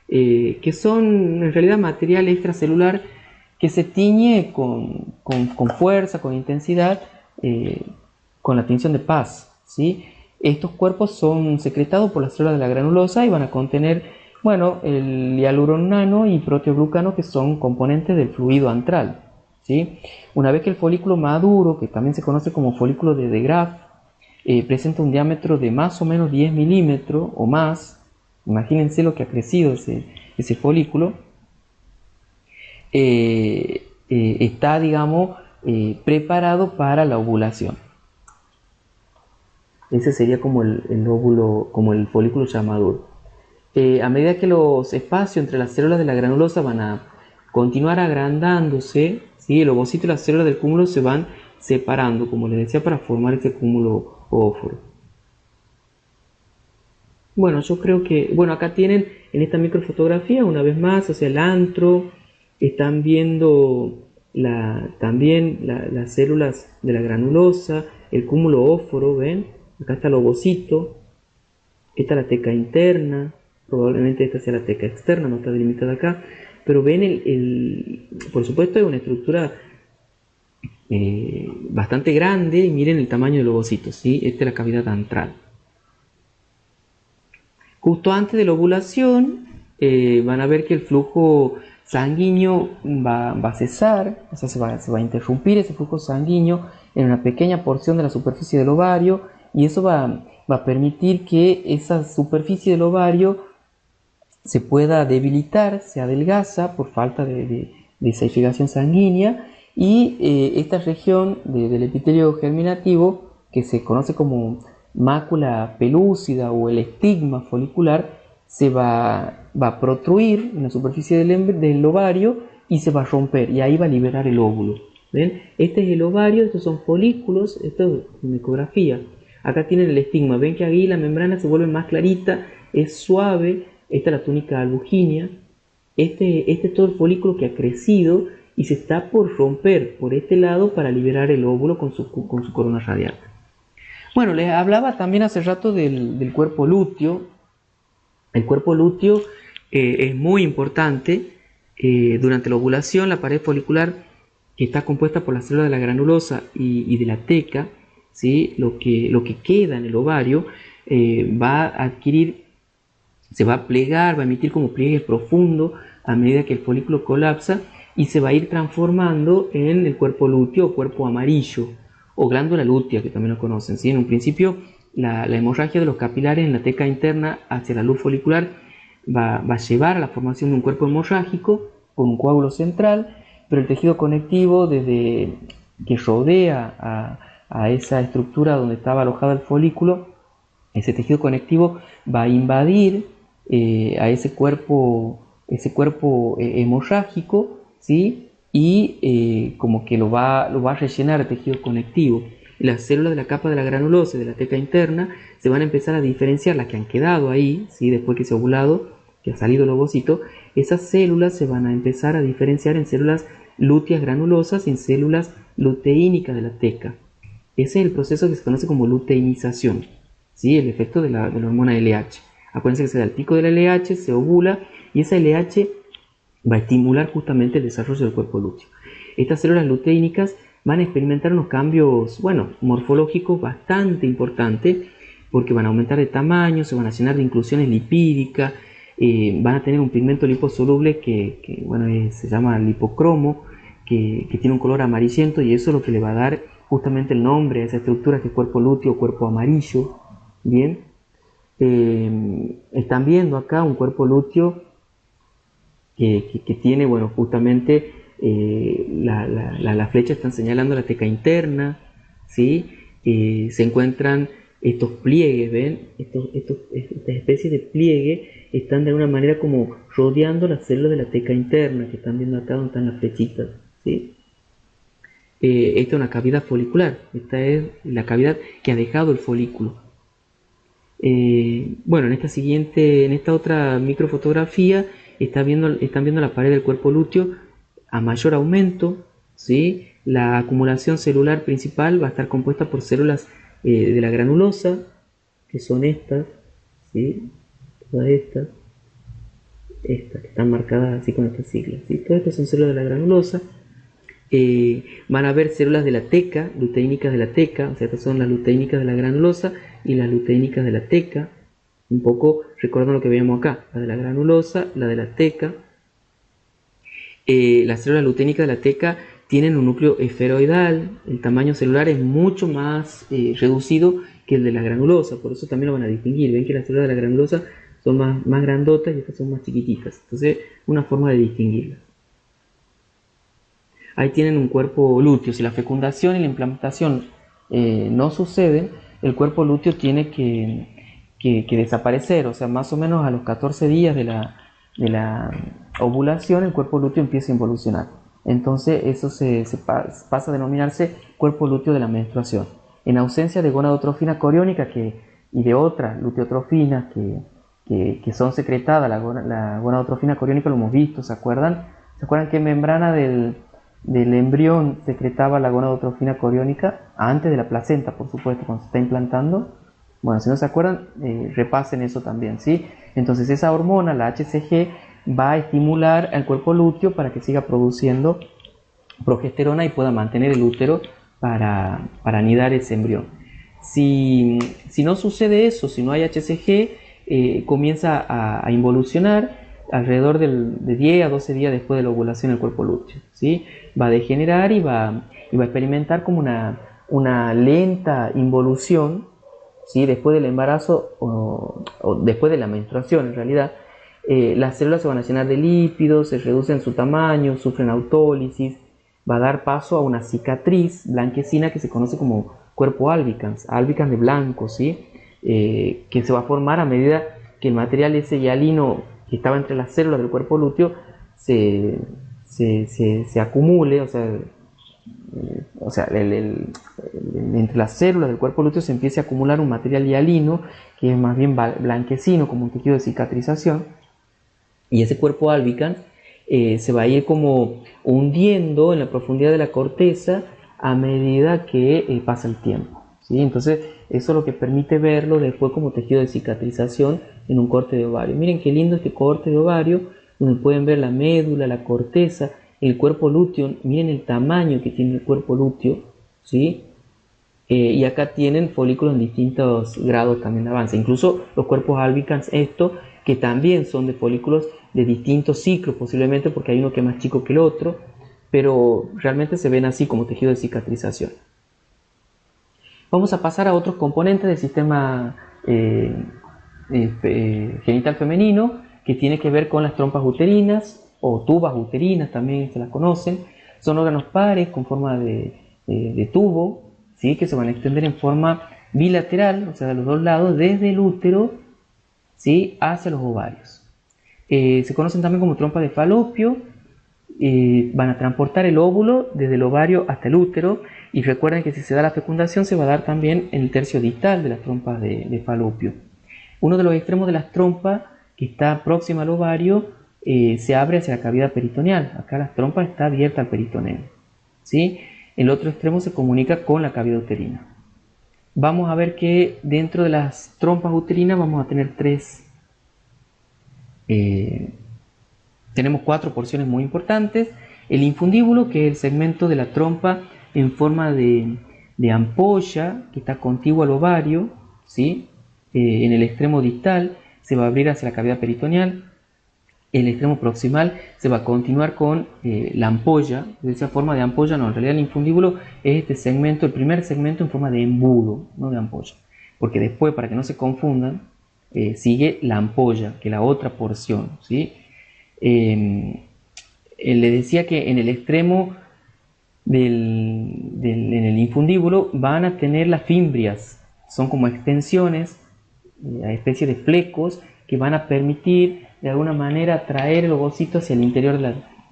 Que son en realidad material extracelular que se tiñe con fuerza, con intensidad, con la tinción de paz, ¿sí? Estos cuerpos son secretados por las células de la granulosa y van a contener, bueno, el hialuronano y proteoglucano, que son componentes del fluido antral, ¿sí? Una vez que el folículo maduro, que también se conoce como folículo de Graf, presenta un diámetro de más o menos 10 milímetros o más, imagínense lo que ha crecido ese folículo, está, digamos, preparado para la ovulación. Ese sería como el óvulo, como el folículo ya maduro. A medida que los espacios entre las células de la granulosa van a continuar agrandándose, ¿sí? El ovocito y las células del cúmulo se van separando, como les decía, para formar este cúmulo óforo. Bueno, yo creo que, bueno, acá tienen en esta microfotografía, una vez más, o sea, el antro, están viendo también las células de la granulosa, el cúmulo óforo, ¿ven? Acá está el ovocito, esta es la teca interna, probablemente esta sea la teca externa, no está delimitada acá, pero ven, por supuesto es una estructura bastante grande, y miren el tamaño del ovocito, ¿sí? Esta es la cavidad antral. Justo antes de la ovulación, van a ver que el flujo sanguíneo va a cesar, o sea, se va a interrumpir ese flujo sanguíneo en una pequeña porción de la superficie del ovario, y eso va a permitir que esa superficie del ovario se pueda debilitar, se adelgaza por falta de esa irrigación sanguínea, y esta región del epitelio germinativo, que se conoce como mácula pelúcida o el estigma folicular, se va a protruir en la superficie del ovario y se va a romper, y ahí va a liberar el óvulo. ¿Ven? Este es el ovario, estos son folículos, esto es ecografía. Acá tienen el estigma, ven que ahí la membrana se vuelve más clarita, es suave. Esta es la túnica albuginea. Este es todo el folículo que ha crecido y se está por romper por este lado para liberar el óvulo con su corona radial. Bueno, les hablaba también hace rato del cuerpo lúteo. El cuerpo lúteo es muy importante. Durante la ovulación, la pared folicular, que está compuesta por las células de la granulosa y de la teca, ¿sí? Lo que queda en el ovario va a adquirir, se va a plegar, va a emitir como pliegues profundos a medida que el folículo colapsa, y se va a ir transformando en el cuerpo lúteo o cuerpo amarillo, o glándula lútea, que también lo conocen, ¿sí? En un principio, la hemorragia de los capilares en la teca interna hacia la luz folicular va a llevar a la formación de un cuerpo hemorrágico con un coágulo central, pero el tejido conectivo desde que rodea a esa estructura donde estaba alojado el folículo, ese tejido conectivo va a invadir a ese cuerpo hemorrágico, ¿sí? Y como que lo va a rellenar el tejido conectivo. Y las células de la capa de la granulosa y de la teca interna se van a empezar a diferenciar, las que han quedado ahí, ¿sí? Después que se ha ovulado, que ha salido el ovocito, esas células se van a empezar a diferenciar en células lúteas granulosas y en células luteínicas de la teca. Ese es el proceso que se conoce como luteinización, ¿sí? El efecto de la hormona LH. Acuérdense que se da el pico del LH, se ovula, y esa LH va a estimular justamente el desarrollo del cuerpo lúteo. Estas células luteínicas van a experimentar unos cambios, bueno, morfológicos bastante importantes, porque van a aumentar de tamaño, se van a llenar de inclusiones lipídicas, van a tener un pigmento liposoluble que bueno, se llama lipocromo, que tiene un color amarillento, y eso es lo que le va a dar justamente el nombre a esa estructura, que es cuerpo lúteo o cuerpo amarillo. Bien, están viendo acá un cuerpo lúteo que tiene, bueno, justamente las flechas están señalando la teca interna, ¿sí? Se encuentran estos pliegues, ¿ven? Estas especies de pliegue están de alguna manera como rodeando las células de la teca interna, que están viendo acá donde están las flechitas, ¿sí? Esta es una cavidad folicular, esta es la cavidad que ha dejado el folículo. Bueno, en esta otra microfotografía están viendo la pared del cuerpo lúteo a mayor aumento, ¿sí? La acumulación celular principal va a estar compuesta por células de la granulosa, que son estas, ¿sí? Todas estas. estas que están marcadas así con estas siglas, ¿sí? Todas estas son células de la granulosa. Van a haber células de la teca, luteínicas de la teca, o sea, estas son las luteínicas de la granulosa y las luteínicas de la teca. Un poco recordando lo que veíamos acá, la de la granulosa, la de la teca. Las células luteínicas de la teca tienen un núcleo esferoidal, el tamaño celular es mucho más reducido que el de la granulosa, por eso también lo van a distinguir. Ven que las células de la granulosa son más grandotas y estas son más chiquititas, entonces una forma de distinguirlas. Ahí tienen un cuerpo lúteo. Si la fecundación y la implantación no suceden, el cuerpo lúteo tiene que desaparecer, o sea, más o menos a los 14 días de la ovulación el cuerpo lúteo empieza a involucionar. Entonces eso se pasa a denominarse cuerpo lúteo de la menstruación. En ausencia de gonadotrofina coriónica y de otras luteotrofinas que son secretadas, la gonadotrofina coriónica lo hemos visto, ¿se acuerdan? ¿Se acuerdan qué membrana del embrión secretaba la gonadotrofina coriónica? Antes de la placenta, por supuesto, cuando se está implantando. Bueno, si no se acuerdan, repasen eso también, ¿sí? Entonces esa hormona, la HCG, va a estimular al cuerpo lúteo para que siga produciendo progesterona y pueda mantener el útero para anidar ese embrión. Si no sucede eso, si no hay HCG, comienza a involucionar alrededor de 10 a 12 días después de la ovulación el cuerpo lúteo, ¿sí? Va a degenerar y va a experimentar como una lenta involución, ¿sí? Después del embarazo o después de la menstruación en realidad. Las células se van a llenar de lípidos, se reducen su tamaño, sufren autólisis, va a dar paso a una cicatriz blanquecina que se conoce como cuerpo albicans de blanco, ¿sí? Que se va a formar a medida que el material ese hialino que estaba entre las células del cuerpo lúteo se acumule, o sea, entre las células del cuerpo lúteo se empiece a acumular un material hialino que es más bien blanquecino, como un tejido de cicatrización. Y ese cuerpo albicans se va a ir como hundiendo en la profundidad de la corteza a medida que pasa el tiempo, ¿sí? Entonces eso es lo que permite verlo después como tejido de cicatrización en un corte de ovario. Miren qué lindo este corte de ovario, donde pueden ver la médula, la corteza, el cuerpo lúteo. Miren el tamaño que tiene el cuerpo lúteo, ¿sí? Y acá tienen folículos en distintos grados también de avance, incluso los cuerpos albicans estos, que también son de folículos de distintos ciclos, posiblemente porque hay uno que es más chico que el otro, pero realmente se ven así como tejido de cicatrización. Vamos a pasar a otros componentes del sistema genital femenino, que tiene que ver con las trompas uterinas o tubas uterinas, también se las conocen. Son órganos pares con forma de tubo, ¿sí? Que se van a extender en forma bilateral, o sea, de los dos lados, desde el útero, ¿sí? Hacia los ovarios. Se conocen también como trompas de falopio. Van a transportar el óvulo desde el ovario hasta el útero, y recuerden que si se da la fecundación se va a dar también en el tercio distal de las trompas de falopio. Uno de los extremos de las trompas, que está próxima al ovario, se abre hacia la cavidad peritoneal. Acá la trompa está abierta al peritoneo, ¿sí? El otro extremo se comunica con la cavidad uterina. Vamos a ver que dentro de las trompas uterinas vamos a tener tenemos 4 porciones muy importantes. El infundíbulo, que es el segmento de la trompa en forma de ampolla que está contiguo al ovario, ¿sí? En el extremo distal se va a abrir hacia la cavidad peritoneal. El extremo proximal se va a continuar con la ampolla. De esa forma de ampolla, no, en realidad el infundíbulo es este segmento, el primer segmento en forma de embudo, no de ampolla. Porque después, para que no se confundan, sigue la ampolla, que es la otra porción, ¿sí? Le decía que en el extremo en el infundíbulo van a tener las fimbrias, son como extensiones, especie de flecos que van a permitir de alguna manera traer el ovocito hacia el interior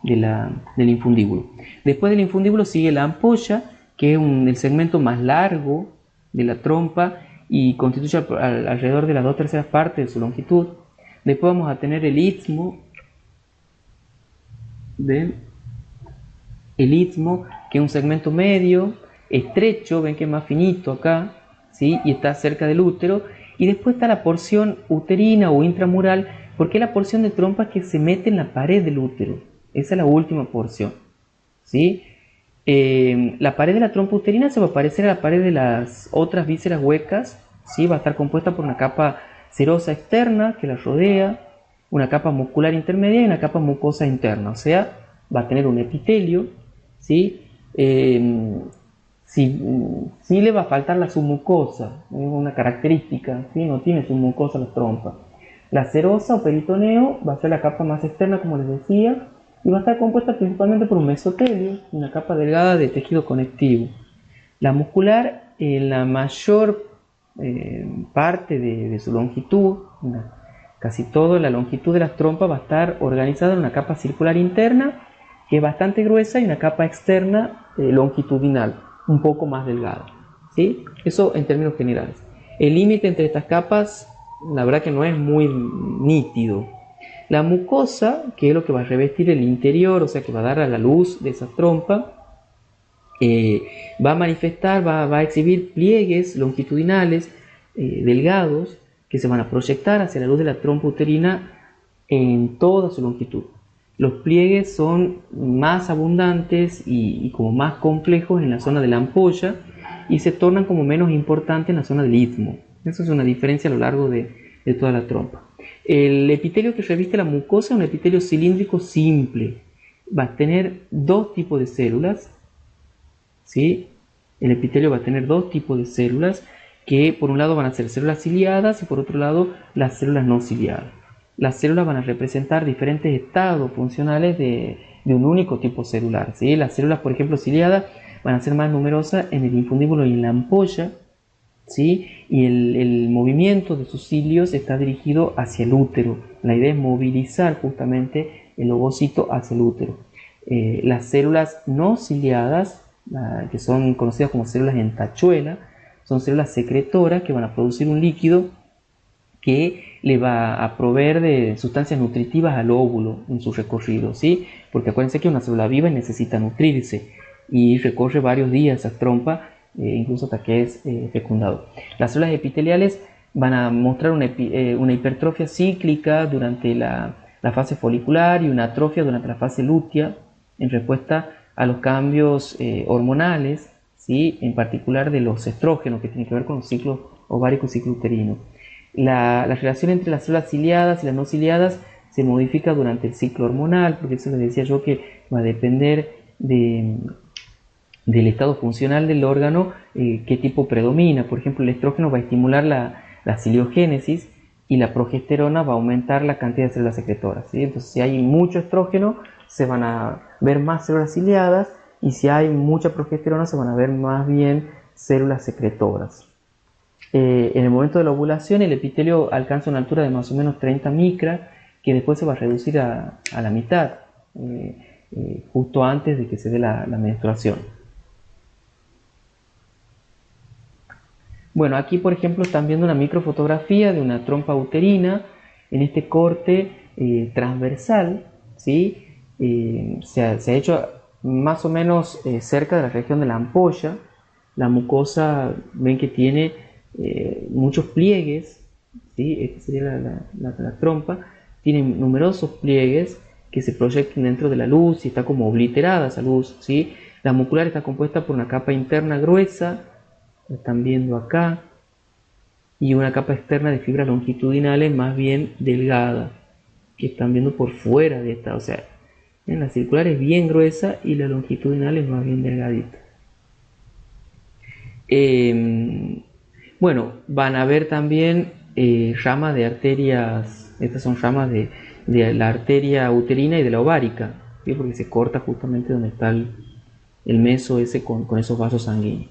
del infundíbulo. Después del infundíbulo sigue la ampolla, que es el segmento más largo de la trompa y constituye alrededor de las 2/3 partes de su longitud. Después vamos a tener el istmo, que es un segmento medio, estrecho, ven que es más finito acá, ¿sí? Y está cerca del útero. Y después está la porción uterina o intramural, Porque es la porción de trompa que se mete en la pared del útero. Esa es la última porción, ¿sí? La pared de la trompa uterina se va a parecer a la pared de las otras vísceras huecas, ¿sí? Va a estar compuesta por una capa serosa externa que la rodea, una capa muscular intermedia y una capa mucosa interna, o sea, va a tener un epitelio, ¿sí? Sí le va a faltar la submucosa, es una característica, ¿sí? No tiene submucosa la trompa. La serosa o peritoneo va a ser la capa más externa, como les decía, y va a estar compuesta principalmente por un mesotelio, una capa delgada de tejido conectivo. La muscular, en la mayor parte de su longitud, casi toda la longitud de las trompas va a estar organizada en una capa circular interna, que es bastante gruesa, y una capa externa longitudinal, un poco más delgada, ¿sí? Eso en términos generales. El límite entre estas capas, la verdad que no es muy nítido. La mucosa, que es lo que va a revestir el interior, o sea que va a dar a la luz de esa trompa, va a manifestar, va a exhibir pliegues longitudinales delgados que se van a proyectar hacia la luz de la trompa uterina en toda su longitud. Los pliegues son más abundantes y como más complejos en la zona de la ampolla y se tornan como menos importantes en la zona del istmo. Eso es una diferencia a lo largo de toda la trompa. El epitelio que reviste la mucosa es un epitelio cilíndrico simple. Va a tener dos tipos de células, ¿sí? El epitelio va a tener dos tipos de células que por un lado van a ser células ciliadas y por otro lado las células no ciliadas. Las células van a representar diferentes estados funcionales de un único tipo celular, ¿sí? Las células, por ejemplo, ciliadas van a ser más numerosas en el infundíbulo y en la ampolla, ¿sí? Y el movimiento de sus cilios está dirigido hacia el útero. La idea es movilizar justamente el ovocito hacia el útero. Las células no ciliadas, que son conocidas como células en tachuela, son células secretoras que van a producir un líquido que le va a proveer de sustancias nutritivas al óvulo en su recorrido, ¿sí? Porque acuérdense que una célula viva necesita nutrirse y recorre varios días esa trompa, incluso hasta que es fecundado. Las células epiteliales van a mostrar una hipertrofia cíclica durante la fase folicular y una atrofia durante la fase lútea en respuesta a los cambios hormonales, ¿sí? En particular de los estrógenos que tienen que ver con los ciclos ovárico y ciclo uterino. La relación entre las células ciliadas y las no ciliadas se modifica durante el ciclo hormonal, porque eso les decía yo que va a depender del estado funcional del órgano, qué tipo predomina. Por ejemplo, el estrógeno va a estimular la ciliogénesis y la progesterona va a aumentar la cantidad de células secretoras, ¿sí? Entonces, si hay mucho estrógeno, se van a ver más células ciliadas, y si hay mucha progesterona, se van a ver más bien células secretoras. En el momento de la ovulación, el epitelio alcanza una altura de más o menos 30 micras, que después se va a reducir a la mitad, justo antes de que se dé la menstruación. Bueno, aquí por ejemplo están viendo una microfotografía de una trompa uterina en este corte transversal, ¿sí? Se ha hecho más o menos cerca de la región de la ampolla. La mucosa, ven que tiene muchos pliegues, ¿sí? Esta sería la trompa. Tiene numerosos pliegues que se proyectan dentro de la luz y está como obliterada esa luz, ¿sí? La mucular está compuesta por una capa interna gruesa, la están viendo acá, y una capa externa de fibras longitudinales más bien delgada, que están viendo por fuera de esta, o sea, la circular es bien gruesa y la longitudinal es más bien delgadita. Bueno, van a ver también ramas de arterias, estas son ramas de la arteria uterina y de la ovárica, ¿sí? Porque se corta justamente donde está el meso ese con esos vasos sanguíneos.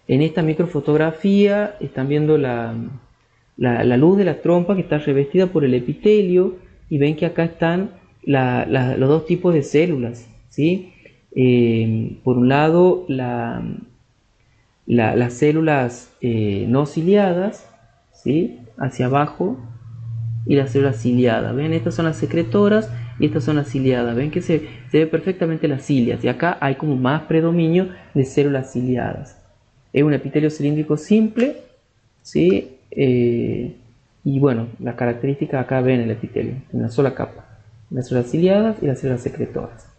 En esta microfotografía están viendo la luz de la trompa que está revestida por el epitelio, y ven que acá están los dos tipos de células, ¿sí? Por un lado las células no ciliadas, ¿sí? Hacia abajo, y las células ciliadas. Ven, estas son las secretoras y estas son las ciliadas. Ven que se ve perfectamente las cilias, y acá hay como más predominio de células ciliadas. Es un epitelio cilíndrico simple, ¿sí? Y bueno, las características acá ven el epitelio, en una sola capa. Las células ciliadas y las células secretoras.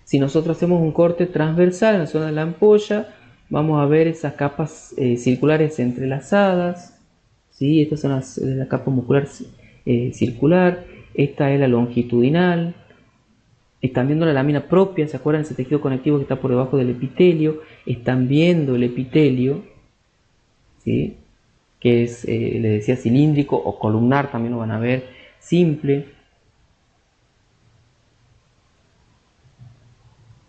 Si nosotros hacemos un corte transversal en la zona de la ampolla, vamos a ver esas capas circulares entrelazadas. ¿Sí? Estas son la capa muscular circular. Esta es la longitudinal. Están viendo la lámina propia, ¿se acuerdan? Ese tejido conectivo que está por debajo del epitelio. Están viendo el epitelio, ¿sí? Que es, les decía, cilíndrico o columnar, también lo van a ver, simple.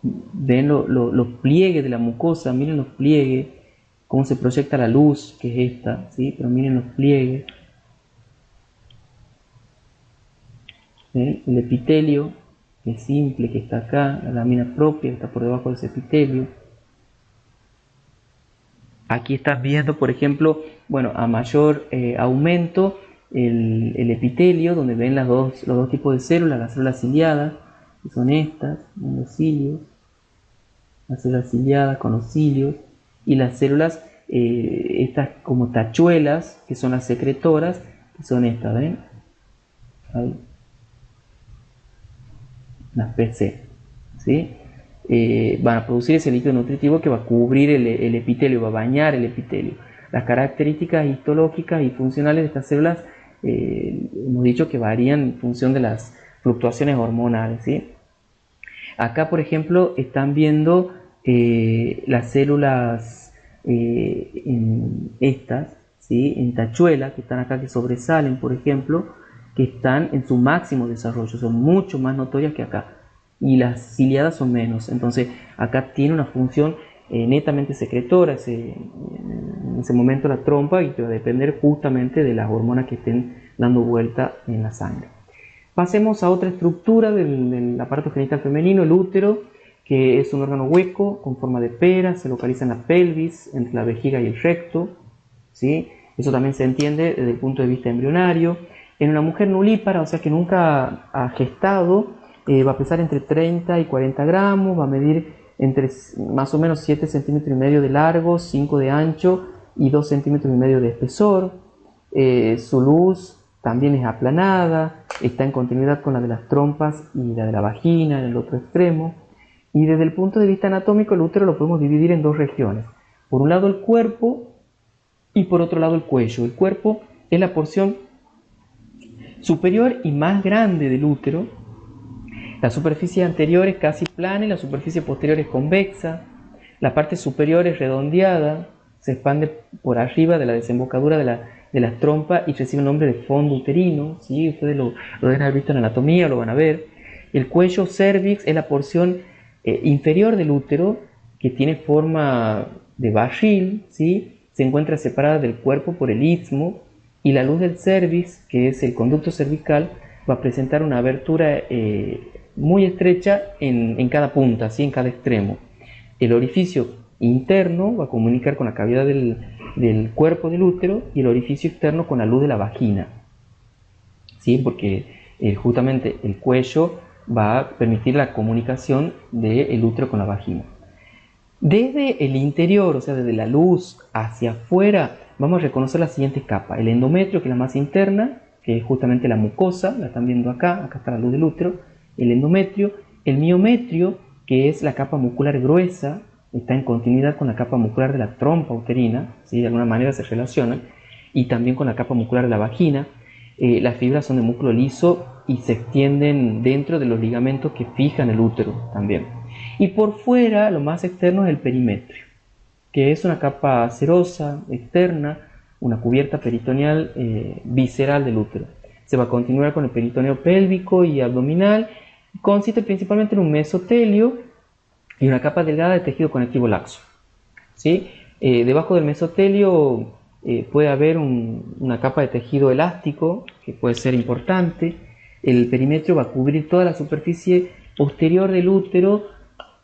Ven los pliegues de la mucosa, miren los pliegues, cómo se proyecta la luz, que es esta, ¿sí? Pero miren los pliegues. ¿Ven? El epitelio, que es simple, que está acá, la lámina propia, que está por debajo de ese epitelio. Aquí estás viendo, por ejemplo, bueno, a mayor aumento, el epitelio, donde ven los dos tipos de células, las células ciliadas, que son estas, los cilios, las células ciliadas con los cilios, y las células, estas como tachuelas, que son las secretoras, que son estas, ¿ven? Ahí. Las PC, ¿sí? Van a producir ese líquido nutritivo que va a cubrir el epitelio, va a bañar el epitelio. Las características histológicas y funcionales de estas células hemos dicho que varían en función de las fluctuaciones hormonales, ¿sí? Acá, por ejemplo, están viendo las células estas, ¿sí? En tachuela, que están acá, que sobresalen, por ejemplo, que están en su máximo desarrollo, son mucho más notorias que acá, y las ciliadas son menos. Entonces acá tiene una función netamente secretora en ese momento la trompa, y que va a depender justamente de las hormonas que estén dando vuelta en la sangre. Pasemos a otra estructura del aparato genital femenino, el útero, que es un órgano hueco con forma de pera, se localiza en la pelvis, entre la vejiga y el recto, ¿sí? Eso también se entiende desde el punto de vista embrionario. En una mujer nulípara, o sea que nunca ha gestado, va a pesar entre 30 y 40 gramos, va a medir entre más o menos 7 centímetros y medio de largo, 5 de ancho y 2 centímetros y medio de espesor. Su luz también es aplanada, está en continuidad con la de las trompas y la de la vagina en el otro extremo. Y desde el punto de vista anatómico, el útero lo podemos dividir en dos regiones. Por un lado el cuerpo y por otro lado el cuello. El cuerpo es la porción superior y más grande del útero. La superficie anterior es casi plana y la superficie posterior es convexa. La parte superior es redondeada, se expande por arriba de la desembocadura de las trompas y recibe el nombre de fondo uterino, ¿sí? Ustedes lo deben haber visto en anatomía, lo van a ver. El cuello cervix es la porción inferior del útero, que tiene forma de barril, ¿sí? Se encuentra separada del cuerpo por el istmo, y la luz del cervix, que es el conducto cervical, va a presentar una abertura muy estrecha en cada punta, ¿sí? En cada extremo. El orificio interno va a comunicar con la cavidad del cuerpo del útero, y el orificio externo con la luz de la vagina, ¿sí? Porque justamente el cuello va a permitir la comunicación del útero con la vagina. Desde el interior, o sea, desde la luz hacia afuera, vamos a reconocer las siguientes capas. El endometrio, que es la más interna, que es justamente la mucosa, la están viendo acá está la luz del útero, el endometrio. El miometrio, que es la capa muscular gruesa, está en continuidad con la capa muscular de la trompa uterina, ¿sí? De alguna manera se relacionan, y también con la capa muscular de la vagina. Las fibras son de músculo liso y se extienden dentro de los ligamentos que fijan el útero también. Y por fuera, lo más externo es el perimetrio, que es una capa cerosa externa, una cubierta peritoneal visceral del útero. Se va a continuar con el peritoneo pélvico y abdominal. Consiste principalmente en un mesotelio y una capa delgada de tejido conectivo laxo, ¿sí? Debajo del mesotelio puede haber una capa de tejido elástico, que puede ser importante. El perimetrio va a cubrir toda la superficie posterior del útero,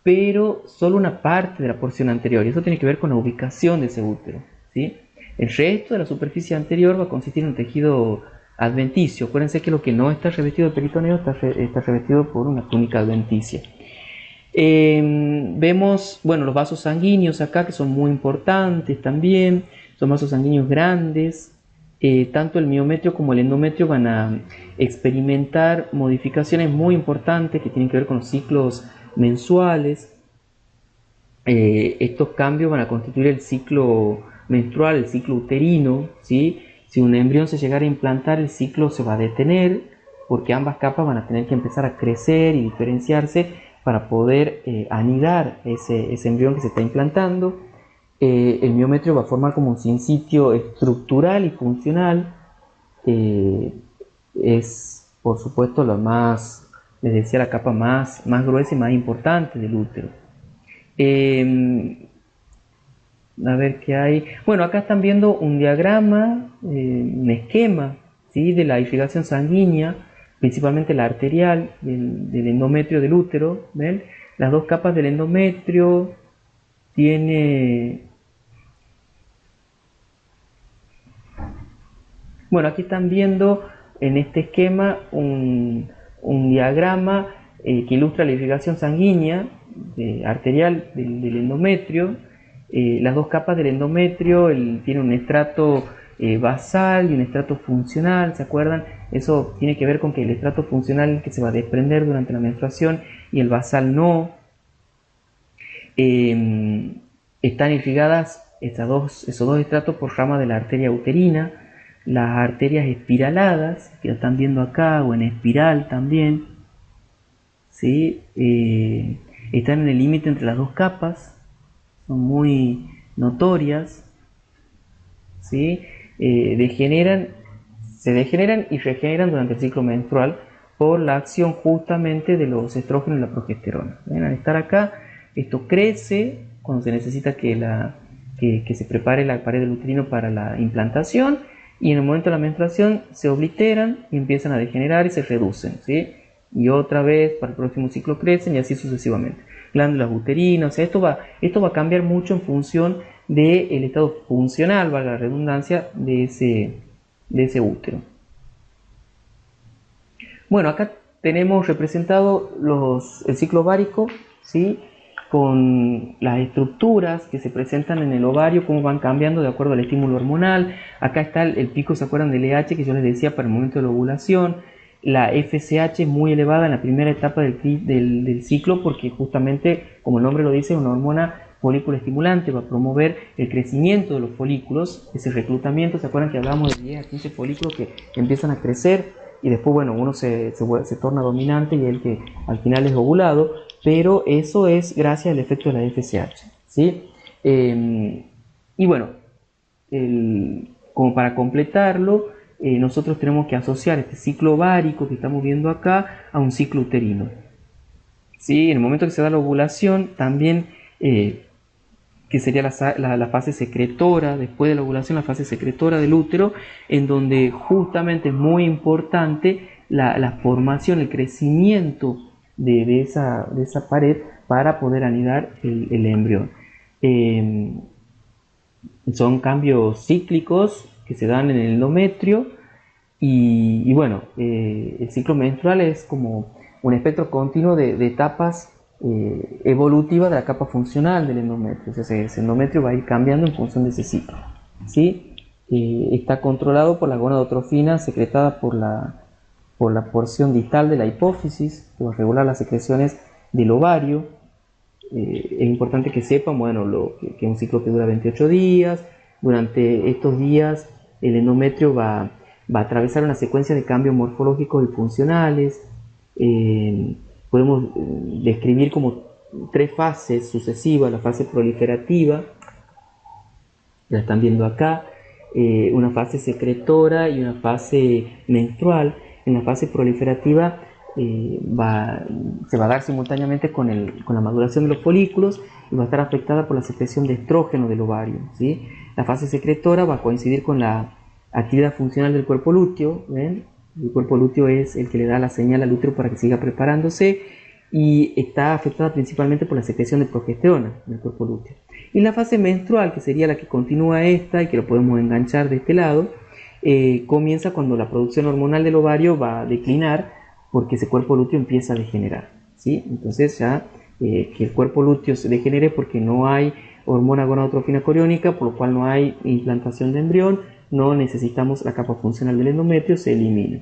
pero solo una parte de la porción anterior, y eso tiene que ver con la ubicación de ese útero, ¿sí? El resto de la superficie anterior va a consistir en un tejido adventicio. Acuérdense que lo que no está revestido de peritoneo está revestido por una túnica adventicia. Vemos, bueno, los vasos sanguíneos acá, que son muy importantes también. son vasos sanguíneos grandes. Tanto el miometrio como el endometrio van a experimentar modificaciones muy importantes que tienen que ver con los ciclos mensuales. Estos cambios van a constituir el ciclo menstrual, el ciclo uterino, ¿sí? Si un embrión se llegara a implantar, el ciclo se va a detener porque ambas capas van a tener que empezar a crecer y diferenciarse para poder anidar ese embrión que se está implantando. El miometrio va a formar como un sinsitio estructural y funcional. Es, por supuesto, les decía, la capa más gruesa y más importante del útero. A ver qué hay. Bueno, acá están viendo un diagrama, un esquema, ¿sí?, de la irrigación sanguínea, principalmente la arterial del endometrio del útero. ¿Ven? Las dos capas del endometrio tiene... Bueno, aquí están viendo en este esquema un diagrama que ilustra la irrigación sanguínea arterial del endometrio. Las dos capas del endometrio tiene un estrato basal y un estrato funcional, ¿se acuerdan? Eso tiene que ver con que el estrato funcional que se va a desprender durante la menstruación y el basal no. Están irrigadas esos dos estratos por ramas de la arteria uterina. Las arterias espiraladas, que lo están viendo acá, o en espiral también, ¿sí? Están en el límite entre las dos capas, son muy notorias, ¿sí? Se degeneran y regeneran durante el ciclo menstrual por la acción justamente de los estrógenos y la progesterona. Al estar acá, esto crece cuando se necesita que se prepare la pared del uterino para la implantación, y en el momento de la menstruación se obliteran y empiezan a degenerar y se reducen, ¿sí? Y otra vez para el próximo ciclo crecen y así sucesivamente. Glándulas uterinas, o sea, esto va a cambiar mucho en función del estado funcional, valga la redundancia, de ese útero. Bueno, acá tenemos representado el ciclo ovárico, ¿sí?, con las estructuras que se presentan en el ovario, cómo van cambiando de acuerdo al estímulo hormonal. Acá está el pico, ¿se acuerdan del LH que yo les decía para el momento de la ovulación? La FSH es muy elevada en la primera etapa del ciclo porque justamente, como el nombre lo dice, es una hormona folículo estimulante, va a promover el crecimiento de los folículos, ese reclutamiento. ¿Se acuerdan que hablábamos de 10 a 15 folículos que empiezan a crecer y después, bueno, uno se torna dominante y el que al final es ovulado? Pero eso es gracias al efecto de la FSH, ¿sí? Y bueno, como para completarlo, nosotros tenemos que asociar este ciclo ovárico que estamos viendo acá a un ciclo uterino, ¿sí? En el momento que se da la ovulación, también, que sería la fase secretora, después de la ovulación, la fase secretora del útero, en donde justamente es muy importante la formación, el crecimiento de esa pared para poder anidar el embrión. Son cambios cíclicos que se dan en el endometrio y bueno, el ciclo menstrual es como un espectro continuo de etapas evolutivas de la capa funcional del endometrio. O sea, ese endometrio va a ir cambiando en función de ese ciclo, ¿sí? Está controlado por la gonadotrofina secretada por la porción distal de la hipófisis, que va a regular las secreciones del ovario. Es importante que sepan, bueno, que es un ciclo que dura 28 días. Durante estos días el endometrio va a atravesar una secuencia de cambios morfológicos y funcionales. Podemos describir como 3 fases sucesivas: la fase proliferativa, la están viendo acá, una fase secretora y una fase menstrual. En la fase proliferativa se va a dar simultáneamente con la maduración de los folículos y va a estar afectada por la secreción de estrógeno del ovario, ¿sí? La fase secretora va a coincidir con la actividad funcional del cuerpo lúteo, ¿ven? El cuerpo lúteo es el que le da la señal al útero para que siga preparándose y está afectada principalmente por la secreción de progesterona en el cuerpo lúteo. Y la fase menstrual, que sería la que continúa esta y que lo podemos enganchar de este lado, comienza cuando la producción hormonal del ovario va a declinar porque ese cuerpo lúteo empieza a degenerar, ¿sí? Entonces ya que el cuerpo lúteo se degenere porque no hay hormona gonadotrofina coriónica, por lo cual no hay implantación de embrión, no necesitamos la capa funcional del endometrio, se elimina.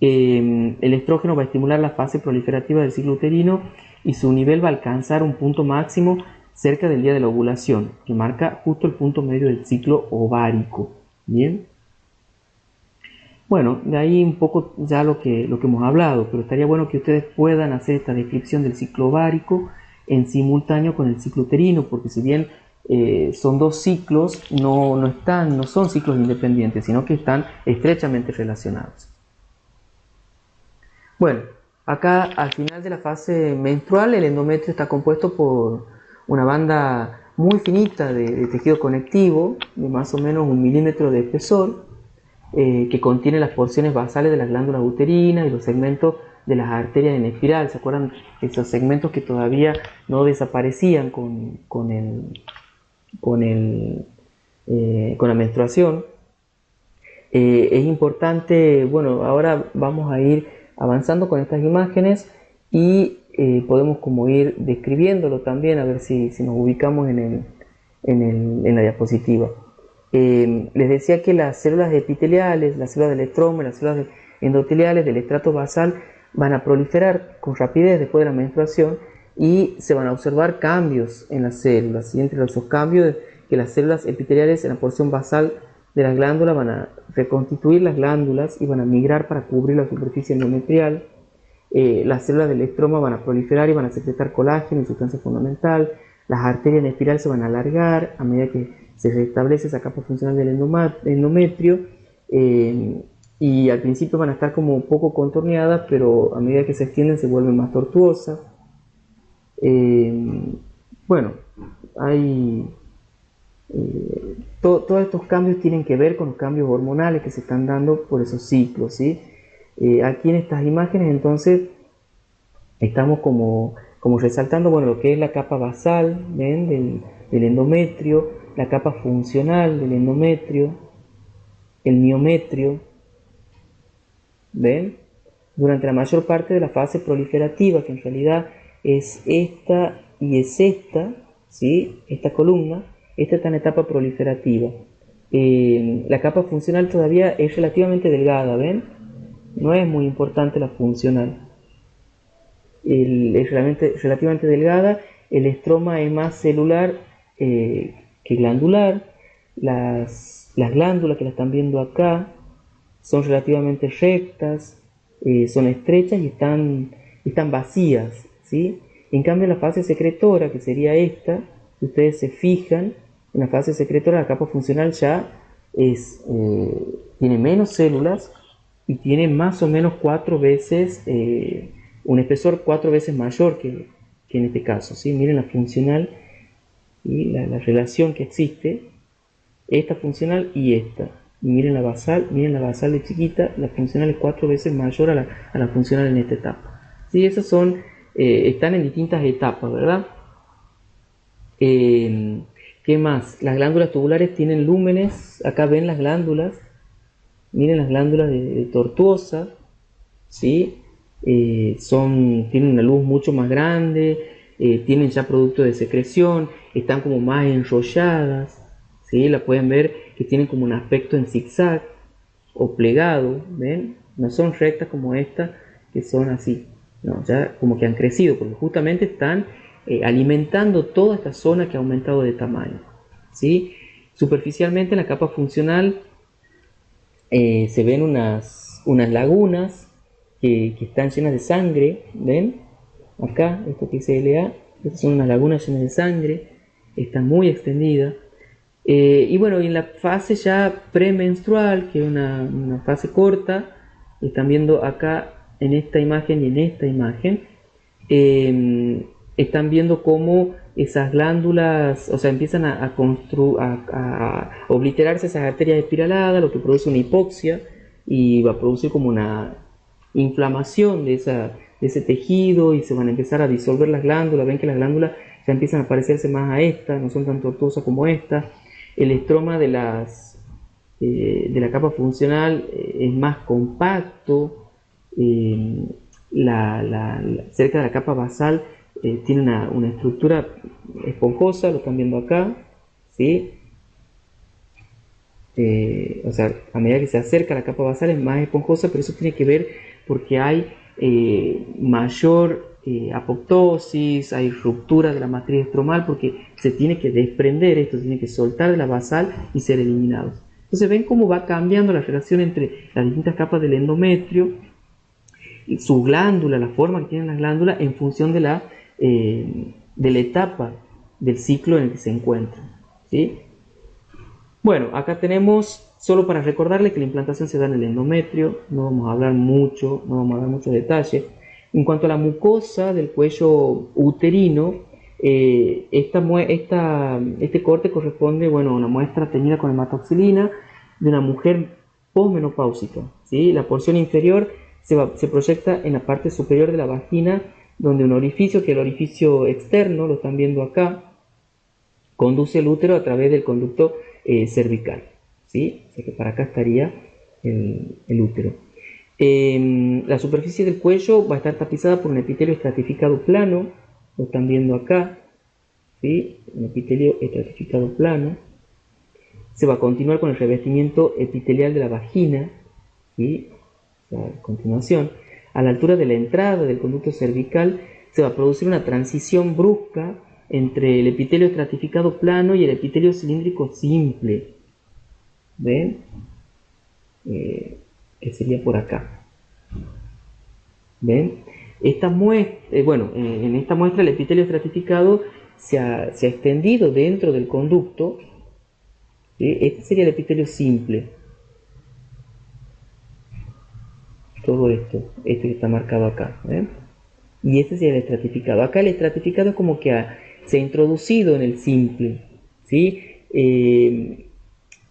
El estrógeno va a estimular la fase proliferativa del ciclo uterino y su nivel va a alcanzar un punto máximo cerca del día de la ovulación, que marca justo el punto medio del ciclo ovárico. Bien. Bueno, de ahí un poco ya lo que hemos hablado, pero estaría bueno que ustedes puedan hacer esta descripción del ciclo ovárico en simultáneo con el ciclo uterino, porque si bien son dos ciclos, no son ciclos independientes, sino que están estrechamente relacionados. Bueno, acá al final de la fase menstrual el endometrio está compuesto por una banda muy finita de tejido conectivo, de más o menos 1 milímetro de espesor, que contiene las porciones basales de las glándulas uterinas y los segmentos de las arterias en espiral. ¿Se acuerdan? Esos segmentos que todavía no desaparecían con la menstruación. Es importante, bueno, ahora vamos a ir avanzando con estas imágenes y podemos como ir describiéndolo también, a ver si nos ubicamos en la diapositiva. Les decía que las células epiteliales, las células del estroma, las células endoteliales del estrato basal van a proliferar con rapidez después de la menstruación y se van a observar cambios en las células. Y entre esos cambios, que las células epiteliales en la porción basal de las glándulas van a reconstituir las glándulas y van a migrar para cubrir la superficie endometrial. Las células del estroma van a proliferar y van a secretar colágeno y sustancia fundamental. Las arterias en espiral se van a alargar a medida que se restablece esa capa funcional del endometrio, y al principio van a estar como un poco contorneadas, pero a medida que se extienden se vuelven más tortuosas. Bueno, todos estos cambios tienen que ver con los cambios hormonales que se están dando por esos ciclos, ¿sí? Aquí en estas imágenes entonces estamos como resaltando, bueno, lo que es la capa basal, ¿ven? del endometrio, la capa funcional del endometrio, el miometrio, ¿ven? Durante la mayor parte de la fase proliferativa, que en realidad es esta y es esta, ¿sí? Esta columna, esta está en etapa proliferativa. La capa funcional todavía es relativamente delgada, ¿ven? No es muy importante la funcional. Es relativamente delgada, el estroma es más celular que glandular. Las glándulas que la están viendo acá son relativamente rectas, son estrechas y están vacías, ¿sí? En cambio la fase secretora, que sería esta, si ustedes se fijan, en la fase secretora la capa funcional ya tiene menos células y tiene más o menos 4 veces, un espesor 4 veces mayor que en este caso, ¿sí? Miren la funcional y la relación que existe, esta funcional y esta. Y miren la basal de chiquita, la funcional es 4 veces mayor a la funcional en esta etapa. ¿Sí? Esas están en distintas etapas, ¿verdad? ¿Qué más? Las glándulas tubulares tienen lúmenes, acá ven las glándulas, miren las glándulas de tortuosa, ¿sí? Tienen una luz mucho más grande, tienen ya producto de secreción, están como más enrolladas, ¿sí? La pueden ver que tienen como un aspecto en zigzag o plegado, ¿ven? No son rectas como esta, que son así, no, ya como que han crecido, porque justamente están alimentando toda esta zona que ha aumentado de tamaño, ¿sí? Superficialmente en la capa funcional se ven unas lagunas que están llenas de sangre, ¿ven? Acá, esto que dice LA, estas son unas lagunas llenas de sangre, están muy extendidas. Y bueno, en la fase ya premenstrual, que es una fase corta, están viendo acá en esta imagen y en esta imagen, están viendo cómo esas glándulas, o sea, empiezan a obliterarse esas arterias espiraladas, lo que produce una hipoxia y va a producir como una inflamación de ese tejido y se van a empezar a disolver las glándulas. Ven que las glándulas ya empiezan a parecerse más a esta, no son tan tortuosas como esta. El estroma de la capa funcional es más compacto, cerca de la capa basal tiene una estructura esponjosa, lo están viendo acá, ¿sí? O sea, a medida que se acerca la capa basal es más esponjosa, pero eso tiene que ver porque hay mayor apoptosis, hay ruptura de la matriz estromal, porque se tiene que desprender esto, se tiene que soltar de la basal y ser eliminado. Entonces ven cómo va cambiando la relación entre las distintas capas del endometrio, y sus glándulas, la forma que tienen las glándulas en función de la etapa del ciclo en el que se encuentran, ¿sí? Bueno, acá tenemos, solo para recordarle que la implantación se da en el endometrio, no vamos a hablar mucho, no vamos a dar mucho detalle. En cuanto a la mucosa del cuello uterino, este corte corresponde, bueno, a una muestra teñida con hematoxilina de una mujer posmenopáusica, ¿sí? La porción inferior se proyecta en la parte superior de la vagina, donde un orificio, que es el orificio externo, lo están viendo acá, conduce el útero a través del conducto cervical, ¿sí? O sea que para acá estaría el útero. La superficie del cuello va a estar tapizada por un epitelio estratificado plano, lo están viendo acá, ¿sí? Un epitelio estratificado plano. Se va a continuar con el revestimiento epitelial de la vagina, ¿sí? A continuación, a la altura de la entrada del conducto cervical se va a producir una transición brusca entre el epitelio estratificado plano y el epitelio cilíndrico simple. ¿Ven? Que sería por acá. ¿Ven? En esta muestra el epitelio estratificado se ha extendido dentro del conducto. ¿Sí? Este sería el epitelio simple. Todo esto que está marcado acá. ¿Ven? Y este sería el estratificado. Acá el estratificado es como que se ha introducido en el simple, ¿sí?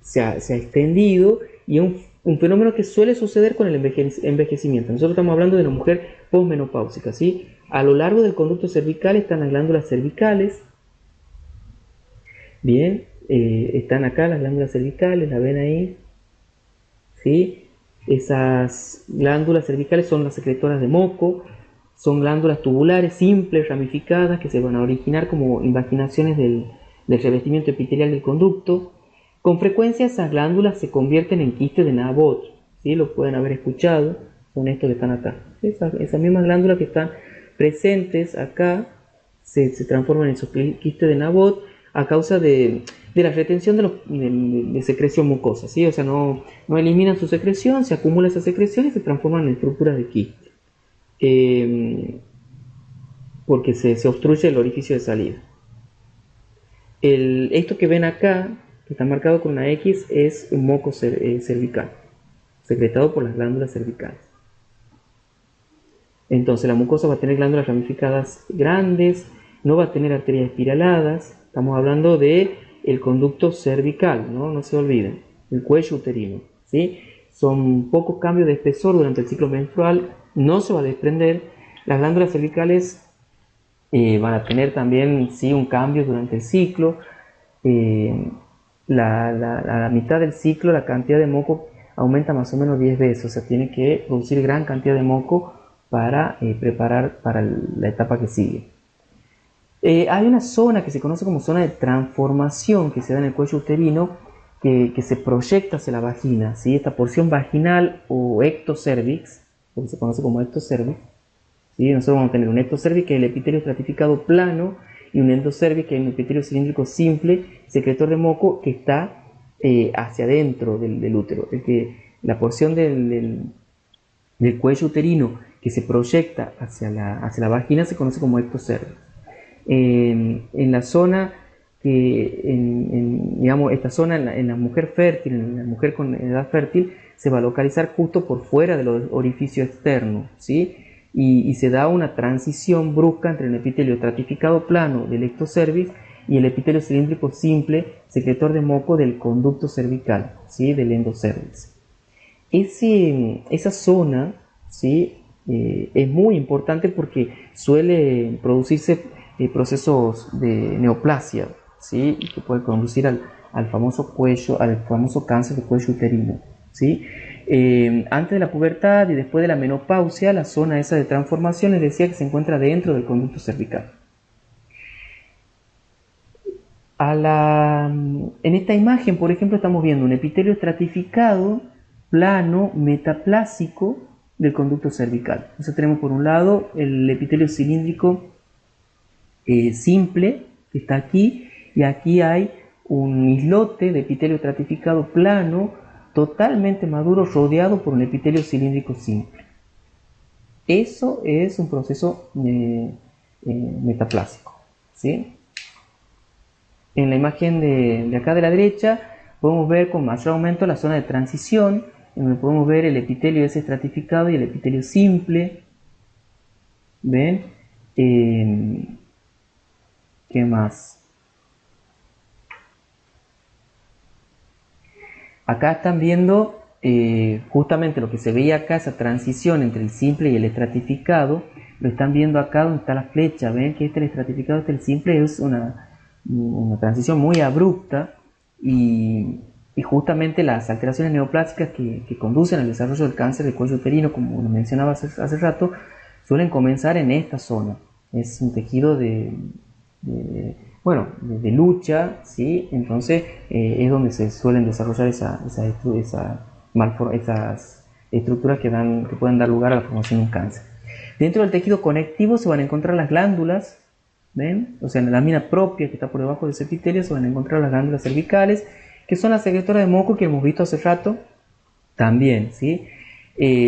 Se ha extendido, y es un fenómeno que suele suceder con el envejecimiento. Nosotros estamos hablando de una mujer posmenopáusica, ¿sí? A lo largo del conducto cervical están las glándulas cervicales. Bien, están acá las glándulas cervicales, la ven ahí, ¿sí? Esas glándulas cervicales son las secretoras de moco. Son glándulas tubulares simples, ramificadas, que se van a originar como invaginaciones del revestimiento epitelial del conducto. Con frecuencia esas glándulas se convierten en quistes de Nabot, ¿sí? Lo pueden haber escuchado, son estos que están acá. Esas mismas glándulas que están presentes acá se transforman en esos quistes de Nabot a causa de la retención de secreción mucosa, ¿sí? O sea, no eliminan su secreción, se acumula esa secreción y se transforman en estructuras de quiste. Porque se obstruye el orificio de salida. Esto que ven acá, que está marcado con una X, es un moco cervical, secretado por las glándulas cervicales. Entonces la mucosa va a tener glándulas ramificadas grandes, no va a tener arterias espiraladas. Estamos hablando de el conducto cervical, no se olviden, el cuello uterino, ¿sí? Son pocos cambios de espesor durante el ciclo menstrual, no se va a desprender. Las glándulas cervicales van a tener también, sí, un cambio durante el ciclo. La mitad del ciclo la cantidad de moco aumenta más o menos 10 veces, o sea, tiene que producir gran cantidad de moco para preparar para la etapa que sigue. Hay una zona que se conoce como zona de transformación que se da en el cuello uterino, que se proyecta hacia la vagina, ¿sí? Esta porción vaginal o ectocervix, lo que se conoce como ectocervix, ¿sí? Nosotros vamos a tener un ectocervix, que es el epitelio estratificado plano, y un endocervix, que es el epitelio cilíndrico simple, secretor de moco, que está hacia adentro del útero. La porción del cuello uterino que se proyecta hacia la vagina se conoce como ectocervix. En la zona digamos, esta zona en la mujer fértil, en la mujer con edad fértil, se va a localizar justo por fuera del orificio externo, ¿sí? Y se da una transición brusca entre el epitelio estratificado plano del ectocervix y el epitelio cilíndrico simple, secretor de moco del conducto cervical, ¿sí? Del endocervix. Esa zona, ¿sí? Es muy importante porque suele producirse procesos de neoplasia, ¿sí? Que puede conducir al famoso cáncer de cuello uterino, ¿sí? Antes de la pubertad y después de la menopausia, la zona esa de transformación les decía que se encuentra dentro del conducto cervical. En esta imagen, por ejemplo, estamos viendo un epitelio estratificado, plano, metaplásico del conducto cervical. Entonces tenemos por un lado el epitelio cilíndrico simple, que está aquí, y aquí hay un islote de epitelio estratificado plano, totalmente maduro, rodeado por un epitelio cilíndrico simple. Eso es un proceso metaplásico, ¿sí? En la imagen de acá de la derecha podemos ver con mayor aumento la zona de transición, en donde podemos ver el epitelio ese estratificado y el epitelio simple. ¿Ven? ¿Qué más? Acá están viendo justamente lo que se veía acá, esa transición entre el simple y el estratificado. Lo están viendo acá donde está la flecha. Ven que el estratificado, el simple, es una transición muy abrupta y justamente las alteraciones neoplásicas que conducen al desarrollo del cáncer del cuello uterino, como lo mencionaba hace rato, suelen comenzar en esta zona. Es un tejido de lucha, ¿sí? Entonces es donde se suelen desarrollar esas estructuras que pueden dar lugar a la formación de un cáncer. Dentro del tejido conectivo se van a encontrar las glándulas, ¿ven? O sea, en la lámina propia que está por debajo de ese epitelio se van a encontrar las glándulas cervicales, que son las secretoras de moco que hemos visto hace rato también, ¿sí?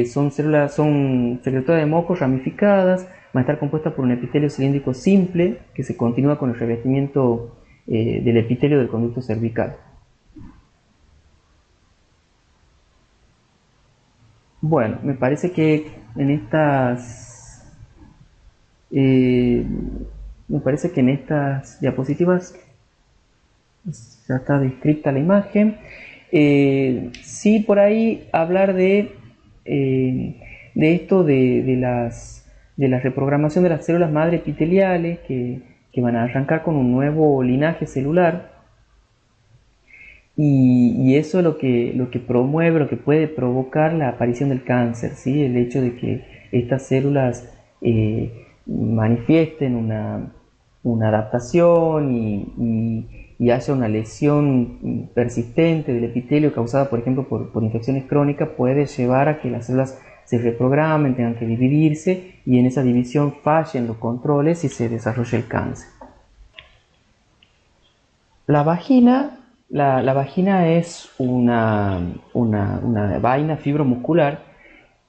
Son secretoras de moco ramificadas, van a estar compuestas por un epitelio cilíndrico simple que se continúa con el revestimiento del epitelio del conducto cervical. Bueno, me parece que en estas diapositivas ya está descrita la imagen. Sí, por ahí hablar de esto de la reprogramación de las células madre epiteliales que van a arrancar con un nuevo linaje celular, y eso es lo que promueve, lo que puede provocar la aparición del cáncer, ¿sí? El hecho de que estas células manifiesten una adaptación y haya una lesión persistente del epitelio causada, por ejemplo, por infecciones crónicas, puede llevar a que las células se reprogramen, tengan que dividirse, y en esa división fallen los controles y se desarrolla el cáncer. La vagina es una vaina fibromuscular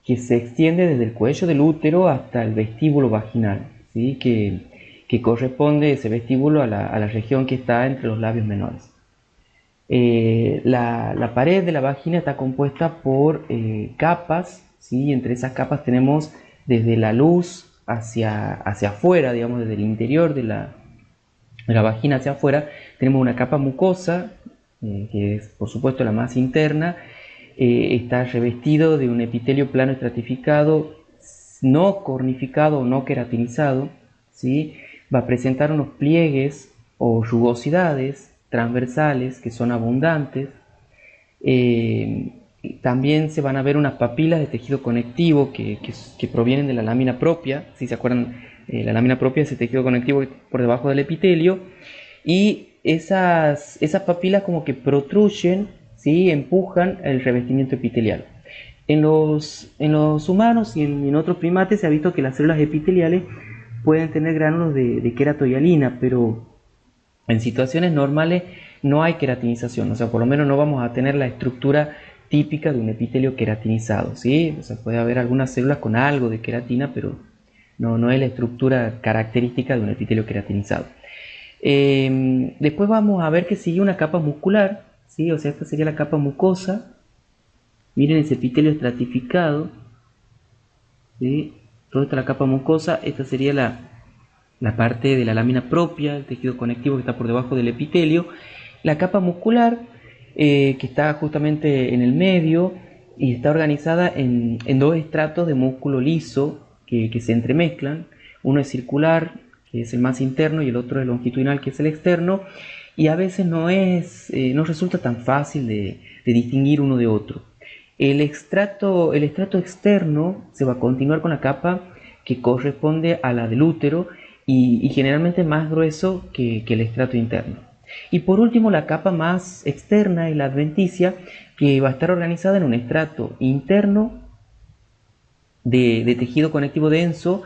que se extiende desde el cuello del útero hasta el vestíbulo vaginal, ¿sí? que corresponde ese vestíbulo a la región que está entre los labios menores. La pared de la vagina está compuesta por capas, ¿sí? Entre esas capas tenemos desde la luz hacia afuera, digamos, desde el interior de la vagina hacia afuera, tenemos una capa mucosa, que es por supuesto la más interna. Está revestido de un epitelio plano estratificado, no cornificado o no queratinizado, ¿sí? Va a presentar unos pliegues o rugosidades transversales que son abundantes. También se van a ver unas papilas de tejido conectivo que provienen de la lámina propia, si se acuerdan, la lámina propia es el tejido conectivo por debajo del epitelio, y esas papilas como que protruyen, ¿sí? Empujan el revestimiento epitelial. En los humanos y en otros primates se ha visto que las células epiteliales pueden tener gránulos de queratohialina, pero en situaciones normales no hay queratinización, o sea, por lo menos no vamos a tener la estructura típica de un epitelio queratinizado, ¿sí? O sea, puede haber algunas células con algo de queratina, pero no es la estructura característica de un epitelio queratinizado. Después vamos a ver que sigue una capa muscular, ¿sí? O sea, esta sería la capa mucosa. Miren ese epitelio estratificado, ¿sí? Toda esta la capa mucosa. Esta sería la parte de la lámina propia, el tejido conectivo que está por debajo del epitelio. La capa muscular, que está justamente en el medio y está organizada en dos estratos de músculo liso que se entremezclan. Uno es circular, que es el más interno, y el otro es longitudinal, que es el externo, y a veces no resulta tan fácil de distinguir uno de otro. El estrato externo se va a continuar con la capa que corresponde a la del útero, y generalmente más grueso que el estrato interno. Y por último, la capa más externa es la adventicia, que va a estar organizada en un estrato interno de tejido conectivo denso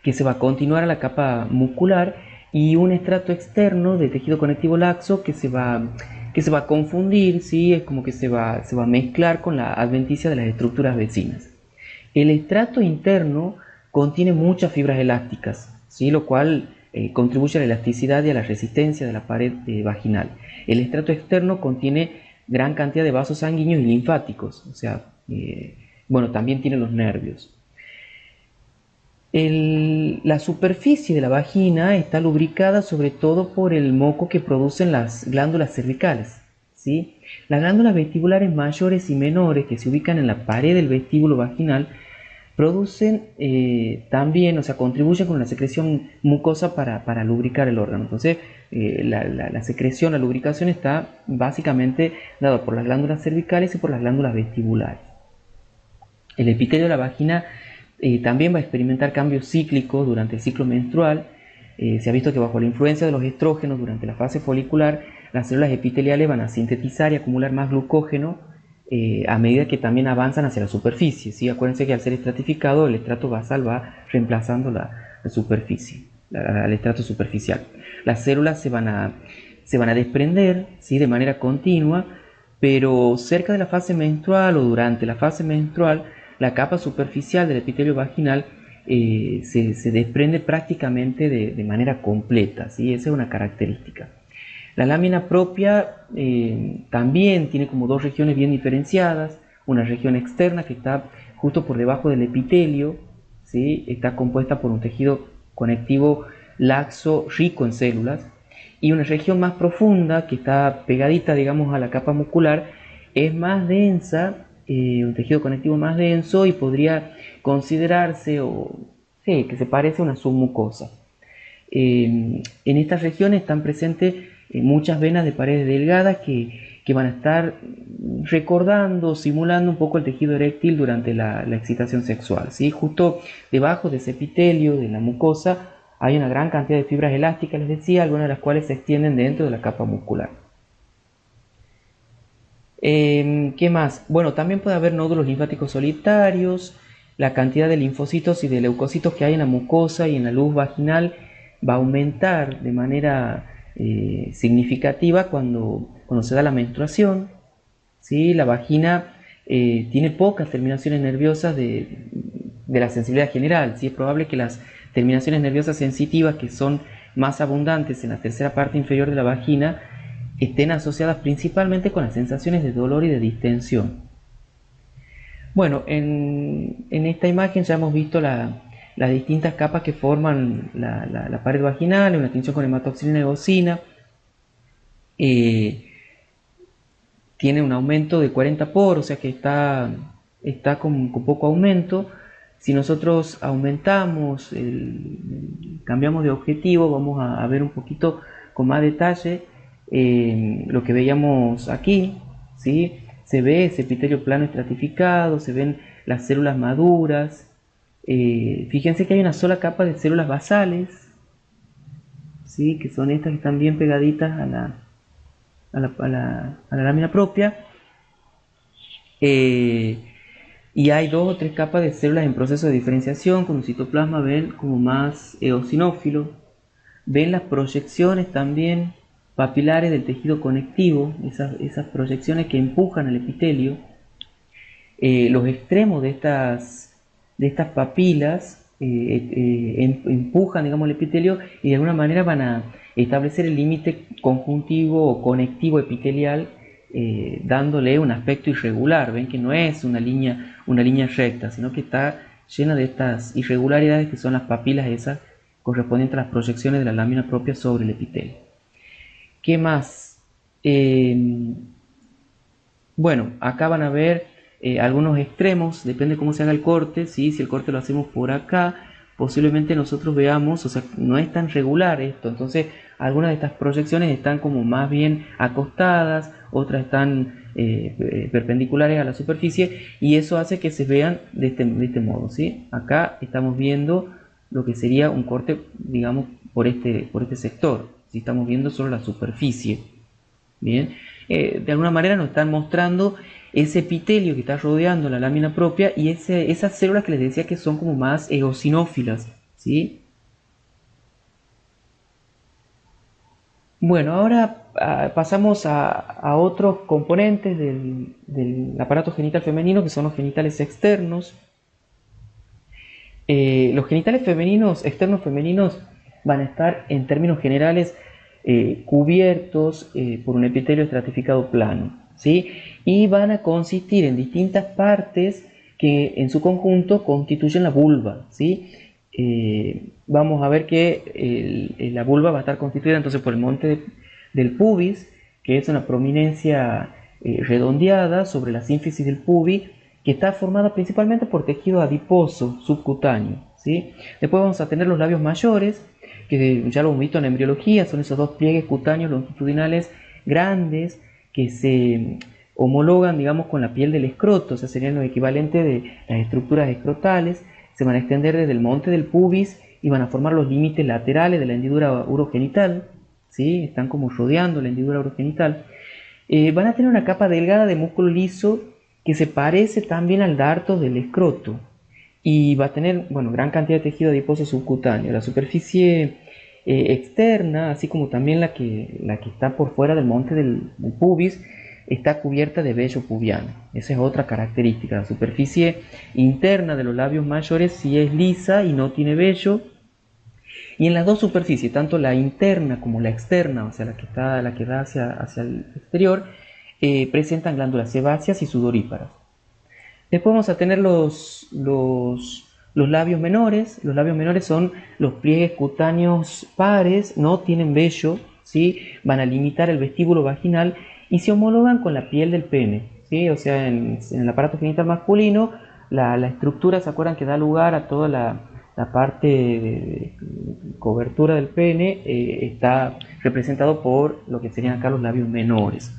que se va a continuar a la capa muscular, y un estrato externo de tejido conectivo laxo que se va a confundir, ¿sí? Es como que se va a mezclar con la adventicia de las estructuras vecinas. El estrato interno contiene muchas fibras elásticas, ¿sí? Lo cual contribuye a la elasticidad y a la resistencia de la pared vaginal. El estrato externo contiene gran cantidad de vasos sanguíneos y linfáticos, o sea, bueno, también tiene los nervios. La superficie de la vagina está lubricada sobre todo por el moco que producen las glándulas cervicales, ¿sí? Las glándulas vestibulares mayores y menores que se ubican en la pared del vestíbulo vaginal producen también, o sea, contribuyen con la secreción mucosa para lubricar el órgano. Entonces, la secreción, la lubricación está básicamente dada por las glándulas cervicales y por las glándulas vestibulares. El epitelio de la vagina también va a experimentar cambios cíclicos durante el ciclo menstrual. Se ha visto que bajo la influencia de los estrógenos durante la fase folicular, las células epiteliales van a sintetizar y acumular más glucógeno a medida que también avanzan hacia la superficie, ¿sí? Acuérdense que al ser estratificado, el estrato basal va reemplazando la superficie, al estrato superficial. Las células se van a desprender, ¿sí? De manera continua, pero cerca de la fase menstrual o durante la fase menstrual, la capa superficial del epitelio vaginal se desprende prácticamente de manera completa, ¿sí? Esa es una característica. La lámina propia también tiene como dos regiones bien diferenciadas. Una región externa que está justo por debajo del epitelio, ¿sí? Está compuesta por un tejido conectivo laxo rico en células, y una región más profunda que está pegadita, digamos, a la capa muscular, es más densa, un tejido conectivo más denso, y podría considerarse que se parece a una submucosa. En estas regiones están presentes muchas venas de paredes delgadas que van a estar recordando, simulando un poco el tejido eréctil durante la excitación sexual, ¿sí? Justo debajo de ese epitelio, de la mucosa, hay una gran cantidad de fibras elásticas, les decía, algunas de las cuales se extienden dentro de la capa muscular. ¿Qué más? Bueno, también puede haber nódulos linfáticos solitarios. La cantidad de linfocitos y de leucocitos que hay en la mucosa y en la luz vaginal va a aumentar de manera significativa cuando se da la menstruación, ¿sí? La vagina tiene pocas terminaciones nerviosas de la sensibilidad general, ¿sí? Es probable que las terminaciones nerviosas sensitivas, que son más abundantes en la tercera parte inferior de la vagina, estén asociadas principalmente con las sensaciones de dolor y de distensión. Bueno, en esta imagen ya hemos visto las distintas capas que forman la pared vaginal, una tinción con hematoxilina y eosina. Tiene un aumento de 40 poros, o sea que está con poco aumento. Si nosotros aumentamos, cambiamos de objetivo, vamos a ver un poquito con más detalle lo que veíamos aquí, ¿sí? Se ve ese epitelio plano estratificado, se ven las células maduras. Fíjense que hay una sola capa de células basales, ¿sí? Que son estas que están bien pegaditas a la lámina propia. Y hay dos o tres capas de células en proceso de diferenciación, con un citoplasma, ven, como más eosinófilo. Ven las proyecciones también papilares del tejido conectivo, esas proyecciones que empujan al epitelio. Los extremos de estas papilas empujan, digamos, el epitelio, y de alguna manera van a establecer el límite conjuntivo o conectivo epitelial, dándole un aspecto irregular. Ven que no es una línea recta, sino que está llena de estas irregularidades que son las papilas esas correspondientes a las proyecciones de la lámina propia sobre el epitelio. ¿Qué más? Bueno, acá van a ver algunos extremos, depende cómo se haga el corte, ¿sí? Si el corte lo hacemos por acá, posiblemente nosotros veamos, o sea, no es tan regular esto, entonces algunas de estas proyecciones están como más bien acostadas, otras están perpendiculares a la superficie, y eso hace que se vean de este modo, ¿sí? Acá estamos viendo lo que sería un corte, digamos, por este sector, ¿sí? Estamos viendo solo la superficie. Bien, de alguna manera nos están mostrando ese epitelio que está rodeando la lámina propia y esas células que les decía que son como más eosinófilas, ¿sí? Bueno, ahora pasamos a otros componentes del aparato genital femenino, que son los genitales externos. Los genitales femeninos, externos femeninos, van a estar en términos generales cubiertos por un epitelio estratificado plano, ¿sí? Y van a consistir en distintas partes que en su conjunto constituyen la vulva, ¿sí? Vamos a ver que la vulva va a estar constituida entonces por el monte del pubis, que es una prominencia redondeada sobre la sínfisis del pubis, que está formada principalmente por tejido adiposo subcutáneo, ¿sí? Después vamos a tener los labios mayores, que ya lo hemos visto en la embriología, son esos dos pliegues cutáneos longitudinales grandes que se homologan, digamos, con la piel del escroto, o sea, serían lo equivalente de las estructuras escrotales, se van a extender desde el monte del pubis y van a formar los límites laterales de la hendidura urogenital, ¿sí? Están como rodeando la hendidura urogenital. Van a tener una capa delgada de músculo liso que se parece también al darto del escroto y va a tener, bueno, gran cantidad de tejido adiposo subcutáneo. La superficie externa, así como también la que está por fuera del monte del pubis, está cubierta de vello pubiano. Esa es otra característica. La superficie interna de los labios mayores sí es lisa y no tiene vello. Y en las dos superficies, tanto la interna como la externa, o sea, la que da hacia el exterior, presentan glándulas sebáceas y sudoríparas. Después vamos a tener los labios menores. Los labios menores son los pliegues cutáneos pares, no tienen vello, ¿sí? Van a limitar el vestíbulo vaginal y se homologan con la piel del pene, ¿sí? O sea, en el aparato genital masculino, la estructura, ¿se acuerdan que da lugar a toda la parte de cobertura del pene? Está representado por lo que serían acá los labios menores.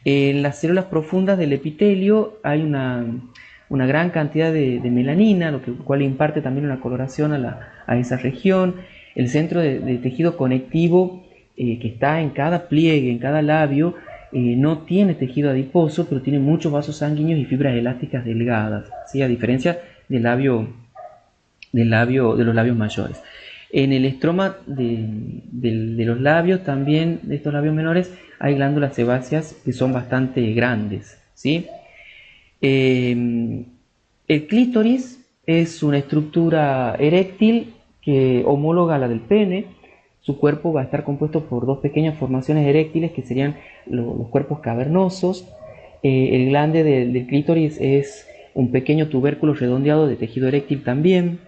En las células profundas del epitelio hay una gran cantidad de melanina, lo cual imparte también una coloración a esa región. El centro de tejido conectivo que está en cada pliegue, en cada labio, no tiene tejido adiposo, pero tiene muchos vasos sanguíneos y fibras elásticas delgadas, ¿sí? A diferencia de los labios mayores. En el estroma de los labios, también de estos labios menores, hay glándulas sebáceas que son bastante grandes, ¿sí? El clítoris es una estructura eréctil que homóloga a la del pene. Su cuerpo va a estar compuesto por dos pequeñas formaciones eréctiles que serían los cuerpos cavernosos. El glande del clítoris es un pequeño tubérculo redondeado de tejido eréctil también.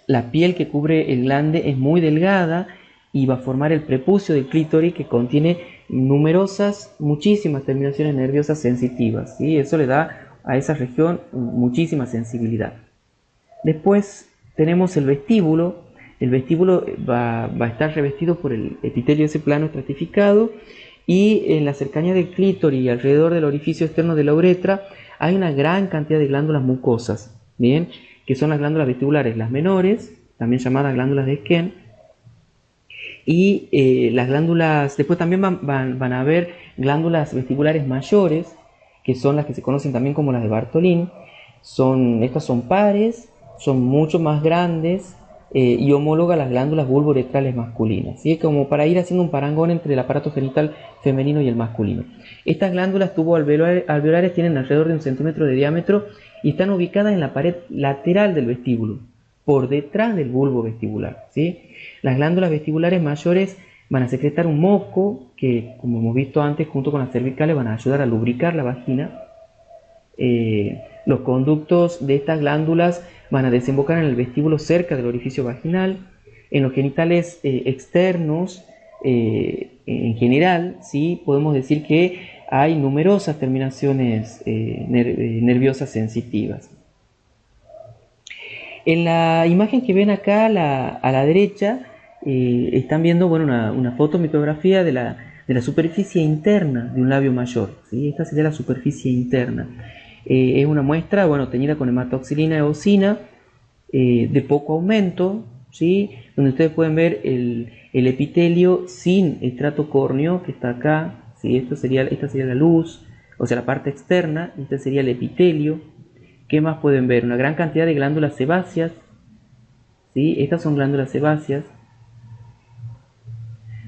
La piel que cubre el glande es muy delgada y va a formar el prepucio del clítoris, que contiene muchísimas terminaciones nerviosas sensitivas, ¿sí? Eso le da a esa región muchísima sensibilidad. Después tenemos el vestíbulo. El vestíbulo va a estar revestido por el epitelio de ese plano estratificado, y en la cercanía del clítoris y alrededor del orificio externo de la uretra hay una gran cantidad de glándulas mucosas, ¿bien? Que son las glándulas vestibulares, las menores, también llamadas glándulas de Skene, y las glándulas, después también van a haber glándulas vestibulares mayores, que son las que se conocen también como las de Bartholin. Estas son pares, son mucho más grandes y homólogas a las glándulas vulvouretrales masculinas, ¿sí? Como para ir haciendo un parangón entre el aparato genital femenino y el masculino. Estas glándulas tuboalveolares tienen alrededor de 1 centímetro de diámetro y están ubicadas en la pared lateral del vestíbulo, por detrás del bulbo vestibular, ¿sí? Las glándulas vestibulares mayores van a secretar un moco que, como hemos visto antes, junto con las cervicales van a ayudar a lubricar la vagina. Los conductos de estas glándulas van a desembocar en el vestíbulo cerca del orificio vaginal. En los genitales externos, en general, ¿sí? Podemos decir que hay numerosas terminaciones nerviosas sensitivas. En la imagen que ven acá a la derecha, están viendo, bueno, una fotomicrografía de la superficie interna de un labio mayor, ¿sí? Esta sería la superficie interna. Es una muestra, bueno, teñida con hematoxilina eosina, de poco aumento, ¿sí? Donde ustedes pueden ver el epitelio sin estrato córneo, que está acá, ¿sí? Esta sería la luz, o sea, la parte externa, este sería el epitelio. ¿Qué más pueden ver? Una gran cantidad de glándulas sebáceas, ¿sí? Estas son glándulas sebáceas.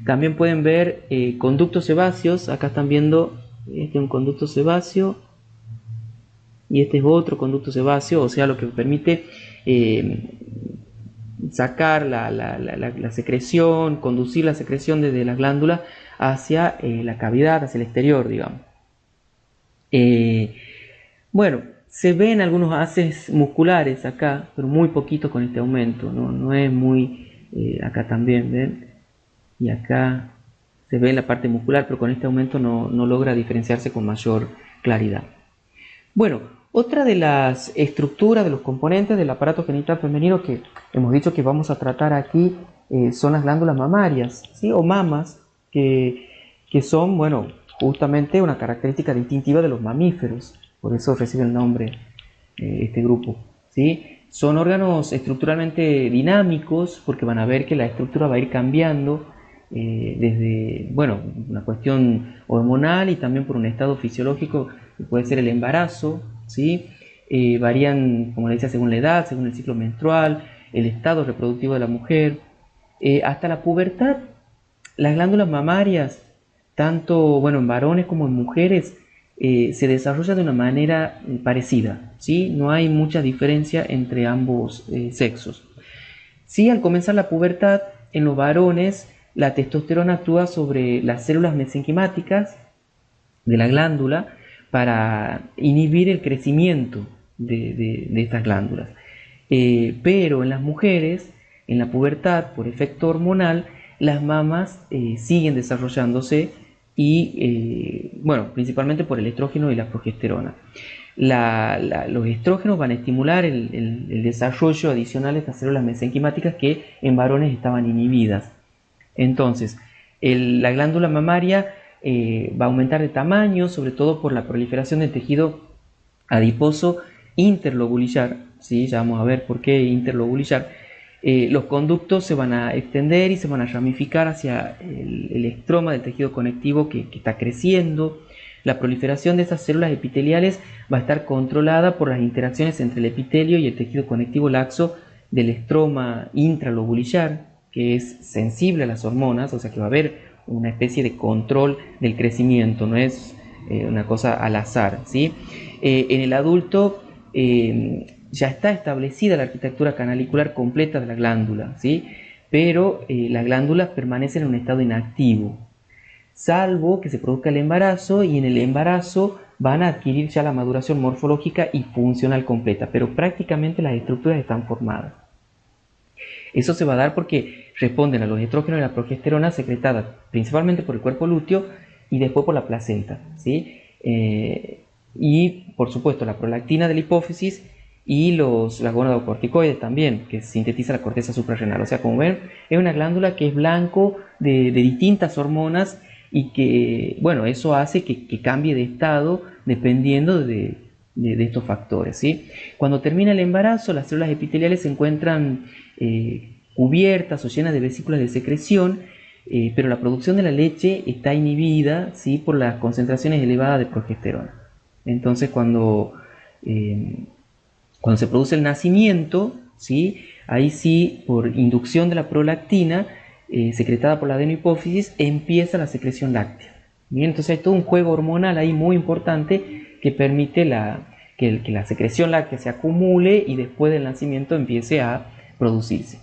También pueden ver conductos sebáceos, acá están viendo, este es un conducto sebáceo, y este es otro conducto sebáceo, o sea, lo que permite sacar la secreción, conducir la secreción desde las glándulas hacia la cavidad, hacia el exterior, digamos. Bueno, se ven algunos haces musculares acá, pero muy poquito con este aumento, no es muy... acá también, ¿ven? Y acá se ve la parte muscular, pero con este aumento no logra diferenciarse con mayor claridad. Bueno, otra de las estructuras, de los componentes del aparato genital femenino que hemos dicho que vamos a tratar aquí son las glándulas mamarias, ¿sí? O mamas, que son, bueno, justamente una característica distintiva de los mamíferos, por eso recibe el nombre este grupo, ¿sí? Son órganos estructuralmente dinámicos porque van a ver que la estructura va a ir cambiando desde, bueno, una cuestión hormonal y también por un estado fisiológico que puede ser el embarazo, ¿sí? Varían, como le decía, según la edad, según el ciclo menstrual, el estado reproductivo de la mujer, hasta la pubertad. Las glándulas mamarias, tanto bueno, en varones como en mujeres, se desarrollan de una manera parecida, ¿sí? No hay mucha diferencia entre ambos sexos. Sí, al comenzar la pubertad, en los varones, la testosterona actúa sobre las células mesenquimáticas de la glándula para inhibir el crecimiento de estas glándulas. Pero en las mujeres, en la pubertad, por efecto hormonal, las mamas siguen desarrollándose y, bueno, principalmente por el estrógeno y la progesterona. Los estrógenos van a estimular el desarrollo adicional de estas células mesenquimáticas que en varones estaban inhibidas. Entonces, la glándula mamaria va a aumentar de tamaño, sobre todo por la proliferación del tejido adiposo interlobulillar, ¿sí? Ya vamos a ver por qué interlobulillar. Los conductos se van a extender y se van a ramificar hacia el estroma del tejido conectivo que está creciendo. La proliferación de estas células epiteliales va a estar controlada por las interacciones entre el epitelio y el tejido conectivo laxo del estroma intralobulillar, que es sensible a las hormonas, o sea que va a haber una especie de control del crecimiento, no es una cosa al azar, ¿sí? En el adulto ya está establecida la arquitectura canalicular completa de la glándula, ¿sí? Pero las glándulas permanecen en un estado inactivo, salvo que se produzca el embarazo, y en el embarazo van a adquirir ya la maduración morfológica y funcional completa, pero prácticamente las estructuras están formadas. Eso se va a dar porque responden a los estrógenos y la progesterona secretadas principalmente por el cuerpo lúteo y después por la placenta, ¿sí? Y por supuesto la prolactina de la hipófisis y las gonadocorticoides también, que sintetiza la corteza suprarrenal. O sea, como ven, es una glándula que es blanco de distintas hormonas y que, bueno, eso hace que cambie de estado dependiendo de estos factores, ¿sí? Cuando termina el embarazo, las células epiteliales se encuentran cubiertas o llenas de vesículas de secreción, pero la producción de la leche está inhibida, ¿sí? Por las concentraciones elevadas de progesterona. Entonces, cuando se produce el nacimiento, ¿sí? Ahí sí, por inducción de la prolactina secretada por la adenohipófisis, empieza la secreción láctea. Bien, entonces hay todo un juego hormonal ahí muy importante que permite que la secreción láctea se acumule y después del nacimiento empiece a producirse.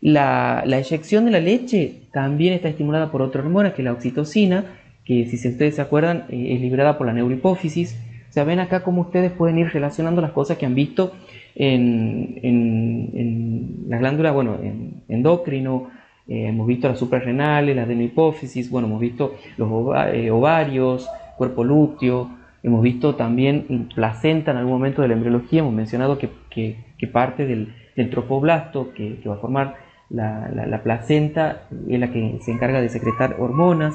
La eyección de la leche también está estimulada por otra hormona, que es la oxitocina, que si ustedes se acuerdan es liberada por la neurohipófisis. O sea, ven acá cómo ustedes pueden ir relacionando las cosas que han visto en la glándula, bueno, endocrino. Hemos visto las suprarrenales, la adenohipófisis, bueno, hemos visto los ovarios, cuerpo lúteo, hemos visto también placenta en algún momento de la embriología. Hemos mencionado que parte del tropoblasto que va a formar la placenta es la que se encarga de secretar hormonas.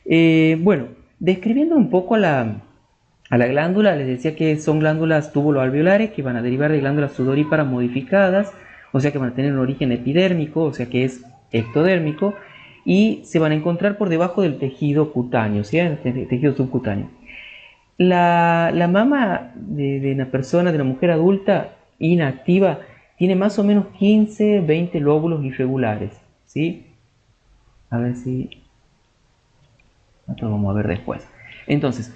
Bueno, describiendo un poco a la glándula, les decía que son glándulas túbulo-alveolares que van a derivar de glándulas sudoríparas modificadas o sea que van a tener un origen epidérmico, o sea que es ectodérmico, y se van a encontrar por debajo del tejido cutáneo, ¿sí? El tejido subcutáneo. La mama de una persona, de una mujer adulta inactiva, tiene más o menos 15, 20 lóbulos irregulares, ¿sí? A ver si... Esto lo vamos a ver después. Entonces,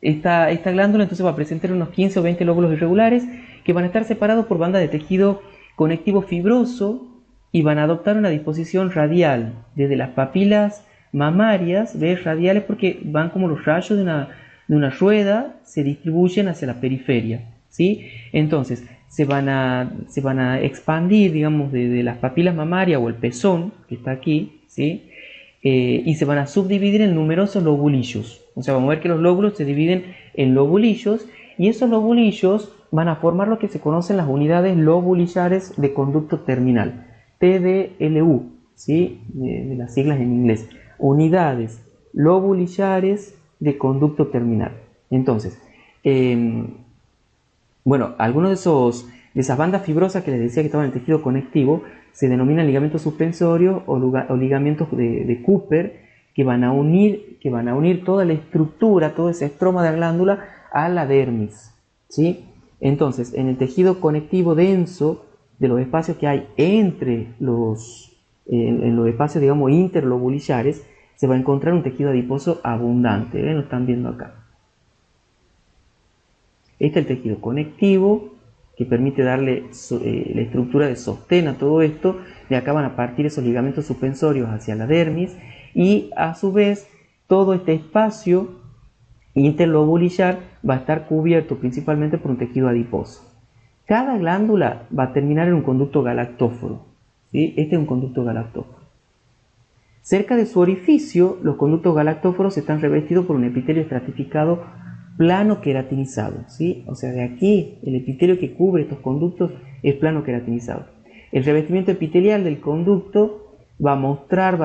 esta glándula entonces va a presentar unos 15 o 20 lóbulos irregulares que van a estar separados por bandas de tejido conectivo fibroso y van a adoptar una disposición radial desde las papilas mamarias, ¿ves? Radiales porque van como los rayos de una rueda, se distribuyen hacia la periferia, ¿sí? Entonces se van a expandir, digamos, de las papilas mamarias o el pezón que está aquí, ¿sí? Y se van a subdividir en numerosos lobulillos. O sea, vamos a ver que los lóbulos se dividen en lobulillos y esos lobulillos van a formar lo que se conocen las unidades lobulillares de conducto terminal, TDLU, ¿sí? De las siglas en inglés. Unidades lobulillares de conducto terminal. Entonces, bueno, algunos de esas bandas fibrosas que les decía que estaban en el tejido conectivo se denominan ligamentos suspensorios o ligamentos de Cooper que van a unir toda la estructura, todo ese estroma de la glándula a la dermis, ¿sí? Entonces, en el tejido conectivo denso de los espacios que hay entre en los espacios, digamos, interlobulillares, se va a encontrar un tejido adiposo abundante. ¿Ven? Lo están viendo acá. Este es el tejido conectivo que permite darle la estructura de sostén a todo esto. De acá van a partir esos ligamentos suspensorios hacia la dermis y a su vez todo este espacio interlobulillar va a estar cubierto principalmente por un tejido adiposo. Cada glándula va a terminar en un conducto galactóforo, ¿sí? Este es un conducto galactóforo. Cerca de su orificio, los conductos galactóforos están revestidos por un epitelio estratificado plano queratinizado, ¿sí? O sea, de aquí el epitelio que cubre estos conductos es plano queratinizado. El revestimiento epitelial del conducto va a mostrar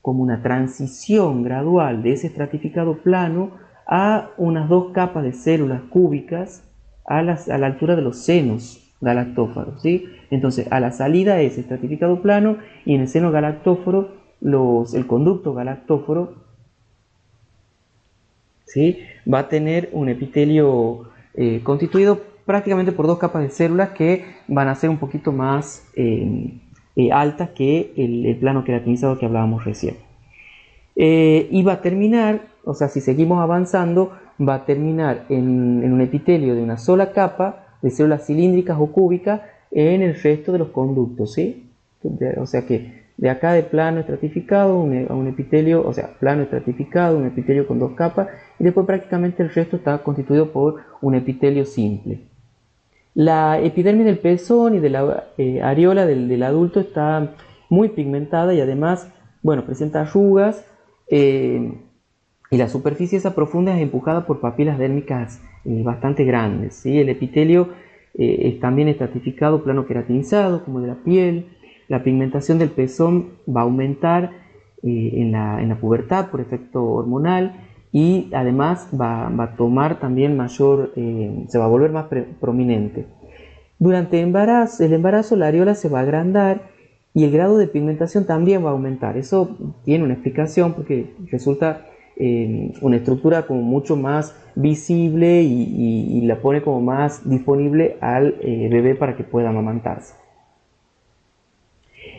como una transición gradual de ese estratificado plano a unas dos capas de células cúbicas a la altura de los senos galactófaros, ¿sí? Entonces, a la salida es estratificado plano y en el seno galactóforo, el conducto galactóforo, ¿sí? Va a tener un epitelio constituido prácticamente por dos capas de células que van a ser un poquito más altas que el plano queratinizado que hablábamos recién. Y va a terminar, o sea, si seguimos avanzando, va a terminar en un epitelio de una sola capa de células cilíndricas o cúbicas en el resto de los conductos, ¿sí? O sea que de acá de plano estratificado a un epitelio, o sea, plano estratificado, un epitelio con dos capas, y después prácticamente el resto está constituido por un epitelio simple. La epidermis del pezón y de la areola del adulto está muy pigmentada y además, bueno, presenta arrugas y la superficie esa profunda es empujada por papilas dérmicas bastante grandes, ¿sí? El epitelio es también estratificado, plano queratinizado, como de la piel. La pigmentación del pezón va a aumentar en la pubertad por efecto hormonal y además va a tomar también se va a volver más prominente. Durante el embarazo la areola se va a agrandar y el grado de pigmentación también va a aumentar. Eso tiene una explicación porque resulta una estructura como mucho más visible y la pone como más disponible al bebé para que pueda amamantarse.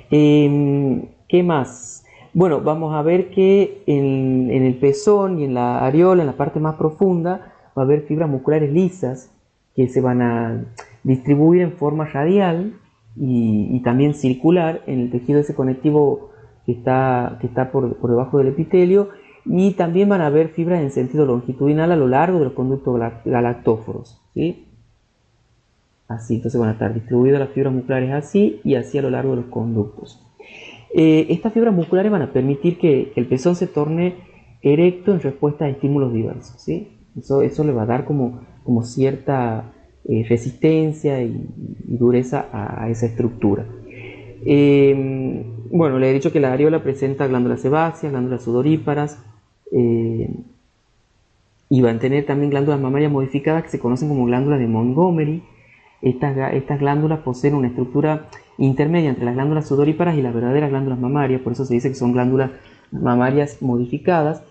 ¿Qué más? Bueno, vamos a ver que en el pezón y en la areola, en la parte más profunda, va a haber fibras musculares lisas que se van a distribuir en forma radial y también circular en el tejido ese conectivo que está por debajo del epitelio, y también van a haber fibras en sentido longitudinal a lo largo de los conductos galactóforos, ¿sí? Así, entonces van a estar distribuidas las fibras musculares así y así a lo largo de los conductos. Estas fibras musculares van a permitir que el pezón se torne erecto en respuesta a estímulos diversos, ¿sí? Eso le va a dar como cierta resistencia y dureza a esa estructura. Bueno, le he dicho que la areola presenta glándulas sebáceas, glándulas sudoríparas, y van a tener también glándulas mamarias modificadas que se conocen como glándulas de Montgomery. estas glándulas poseen una estructura intermedia entre las glándulas sudoríparas y las verdaderas glándulas mamarias, por eso se dice que son glándulas mamarias modificadas.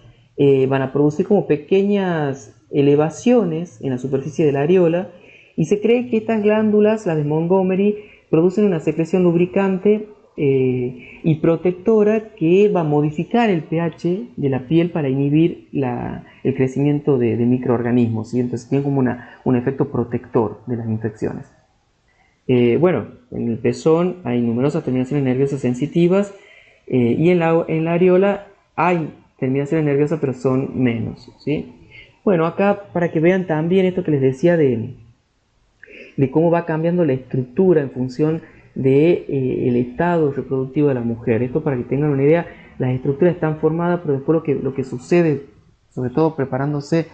Van a producir como pequeñas elevaciones en la superficie de la areola, y se cree que estas glándulas, las de Montgomery, producen una secreción lubricante y protectora que va a modificar el pH de la piel para inhibir el crecimiento de microorganismos, ¿sí? Entonces tiene como un efecto protector de las infecciones. Bueno, en el pezón hay numerosas terminaciones nerviosas sensitivas, y en la areola hay terminaciones nerviosas, pero son menos, ¿sí? Bueno, acá para que vean también esto que les decía de cómo va cambiando la estructura en función del estado reproductivo de la mujer. Esto para que tengan una idea, las estructuras están formadas, pero después lo que sucede, sobre todo preparándose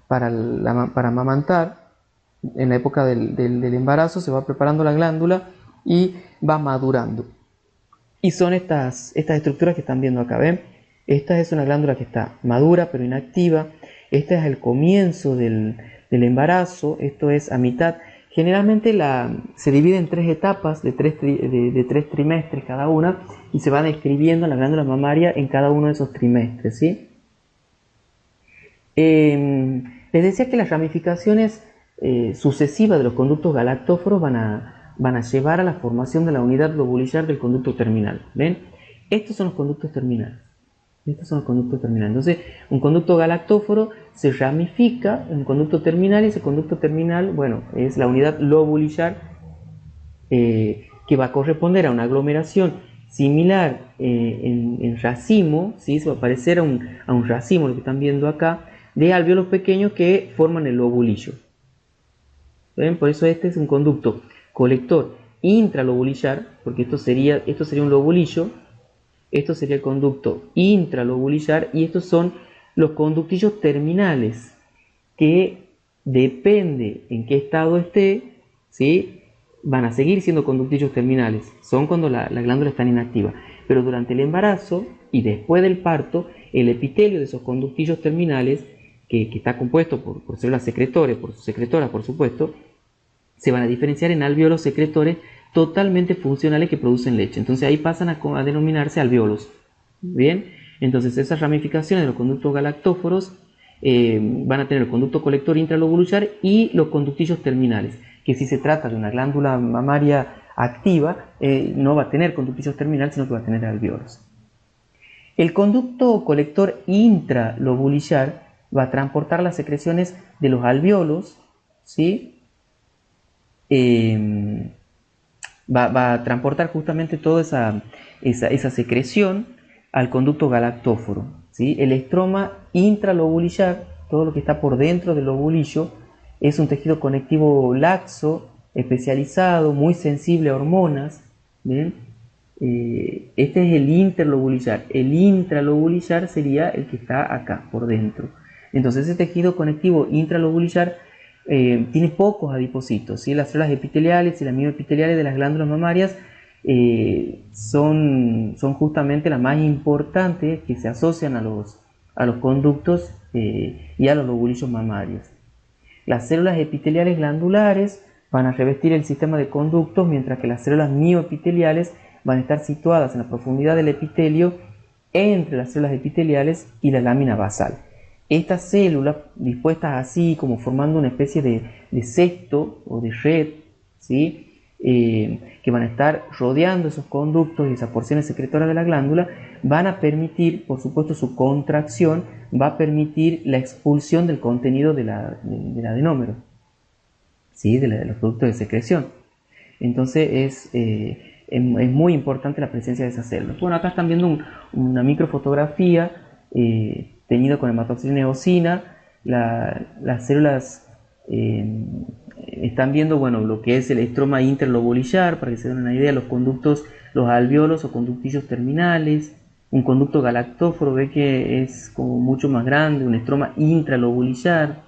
para amamantar, en la época del embarazo se va preparando la glándula y va madurando. Y son estas estructuras que están viendo acá, ¿ven? Esta es una glándula que está madura pero inactiva. Este es el comienzo del embarazo, esto es a mitad. Generalmente se divide en 3 etapas de 3 trimestres cada una, y se va describiendo la glándula mamaria en cada uno de esos trimestres, ¿sí? Les decía que las ramificaciones sucesivas de los conductos galactóforos van a llevar a la formación de la unidad lobulillar del conducto terminal. ¿Ven? Estos son los conductos terminales. Entonces, un conducto galactóforo se ramifica en un conducto terminal, y ese conducto terminal, bueno, es la unidad lobulillar, que va a corresponder a una aglomeración similar en racimo, ¿sí? Se va a parecer a un racimo, lo que están viendo acá, de alvéolos pequeños que forman el lobulillo. ¿Ven? Por eso este es un conducto colector intralobulillar, porque esto sería un lobulillo. Esto sería el conducto intralobulillar, y estos son los conductillos terminales, que depende en qué estado esté, ¿sí? Van a seguir siendo conductillos terminales. Son cuando la glándula está inactiva. Pero durante el embarazo y después del parto, el epitelio de esos conductillos terminales, que está compuesto por células secretoras, por supuesto, se van a diferenciar en alvéolos secretores totalmente funcionales que producen leche. Entonces ahí pasan a denominarse alvéolos. Bien, entonces esas ramificaciones de los conductos galactóforos van a tener el conducto colector intralobulillar y los conductillos terminales, que si se trata de una glándula mamaria activa, no va a tener conductillos terminales, sino que va a tener alvéolos. El conducto colector intralobulillar va a transportar las secreciones de los alvéolos, ¿sí? Va a transportar justamente toda esa secreción al conducto galactóforo, ¿sí? El estroma intralobulillar, todo lo que está por dentro del lobulillo, es un tejido conectivo laxo, especializado, muy sensible a hormonas. ¿Bien? Este es el interlobulillar. El intralobulillar sería el que está acá, por dentro. Entonces ese tejido conectivo intralobulillar tiene pocos adipocitos, ¿sí? Las células epiteliales y las mioepiteliales de las glándulas mamarias son justamente las más importantes que se asocian a los conductos y a los lobulillos mamarios. Las células epiteliales glandulares van a revestir el sistema de conductos, mientras que las células mioepiteliales van a estar situadas en la profundidad del epitelio, entre las células epiteliales y la lámina basal. Estas células, dispuestas así, como formando una especie de cesto o de red, ¿sí? Que van a estar rodeando esos conductos y esas porciones secretoras de la glándula, van a permitir, por supuesto, su contracción, va a permitir la expulsión del contenido del adenómero, ¿sí? de los productos de secreción. Entonces es muy importante la presencia de esas células. Bueno, acá están viendo una microfotografía teñida con hematoxilina eosina. Las células están viendo, bueno, lo que es el estroma interlobulillar, para que se den una idea, los conductos, los alvéolos o conductillos terminales. Un conducto galactóforo, ve que es como mucho más grande, un estroma intralobulillar.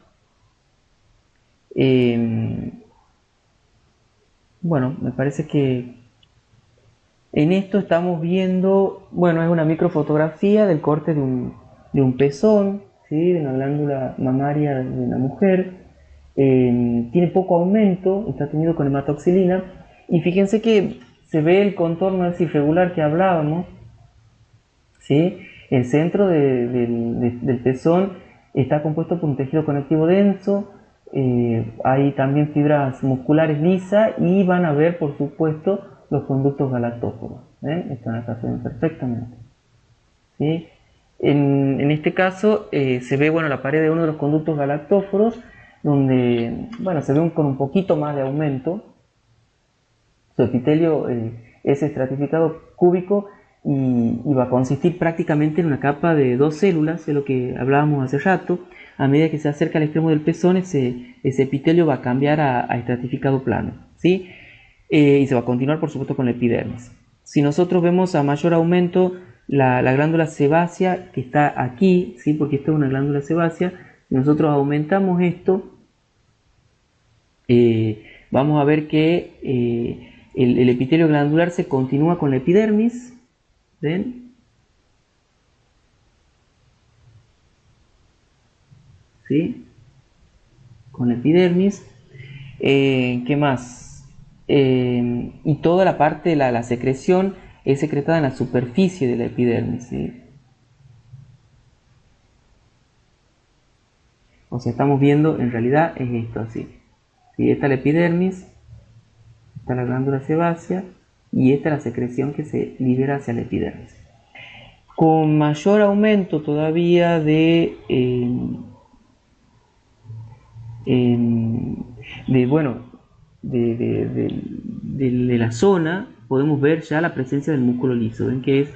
Bueno, me parece que en esto estamos viendo, bueno, es una microfotografía del corte de un pezón, ¿sí? De una glándula mamaria de una mujer. tiene poco aumento, está teñido con hematoxilina, y fíjense que se ve el contorno ese irregular que hablábamos, ¿sí? El centro del pezón está compuesto por un tejido conectivo denso, hay también fibras musculares lisas y van a ver, por supuesto, los conductos galactóforos. Están acá, se ven perfectamente. ¿Sí? En este caso se ve, bueno, la pared de uno de los conductos galactóforos, donde, bueno, se ve con un poquito más de aumento. Su epitelio es estratificado cúbico y va a consistir prácticamente en una capa de 2 células, de lo que hablábamos hace rato. A medida que se acerca al extremo del pezón, ese epitelio va a cambiar a estratificado plano, ¿sí? Y se va a continuar, por supuesto, con la epidermis. Si nosotros vemos a mayor aumento la glándula sebácea, que está aquí, ¿sí? Porque esta es una glándula sebácea, si nosotros aumentamos esto, vamos a ver que el epitelio glandular se continúa con la epidermis. ¿Ven? ¿Sí? Con la epidermis. ¿Qué más? Y toda la parte de la secreción es secretada en la superficie de la epidermis, ¿sí? O sea, estamos viendo, en realidad es esto así. ¿Sí? Esta es la epidermis, esta es la glándula sebácea y esta es la secreción que se libera hacia la epidermis. Con mayor aumento todavía de la zona, podemos ver ya la presencia del músculo liso. Ven que es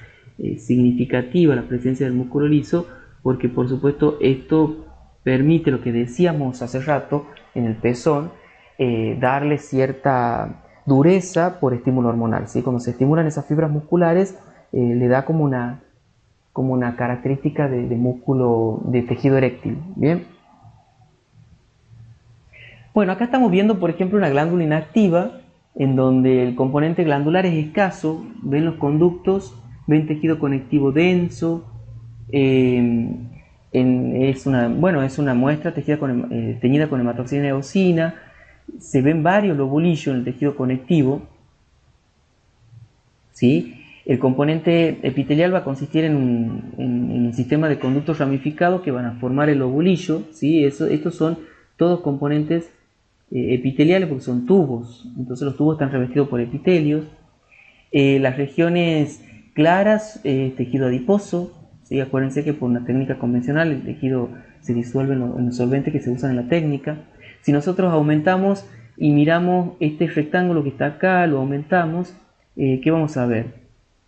significativa la presencia del músculo liso, porque por supuesto esto permite lo que decíamos hace rato en el pezón, darle cierta dureza por estímulo hormonal, ¿sí? Cuando se estimulan esas fibras musculares, le da como una característica de músculo, de tejido eréctil. Bien. Bueno, acá estamos viendo, por ejemplo, una glándula inactiva, en donde el componente glandular es escaso. Ven los conductos, ven tejido conectivo denso. Es una muestra teñida con hematoxilina y eosina. Se ven varios lobulillos en el tejido conectivo, ¿sí? El componente epitelial va a consistir en un sistema de conductos ramificados que van a formar el lobulillo, ¿sí? Estos son todos componentes epiteliales porque son tubos, entonces los tubos están revestidos por epitelios. Las regiones claras, tejido adiposo, ¿sí? Acuérdense que por una técnica convencional el tejido se disuelve en los solventes que se usan en la técnica. Si nosotros aumentamos y miramos este rectángulo que está acá, lo aumentamos, ¿qué vamos a ver?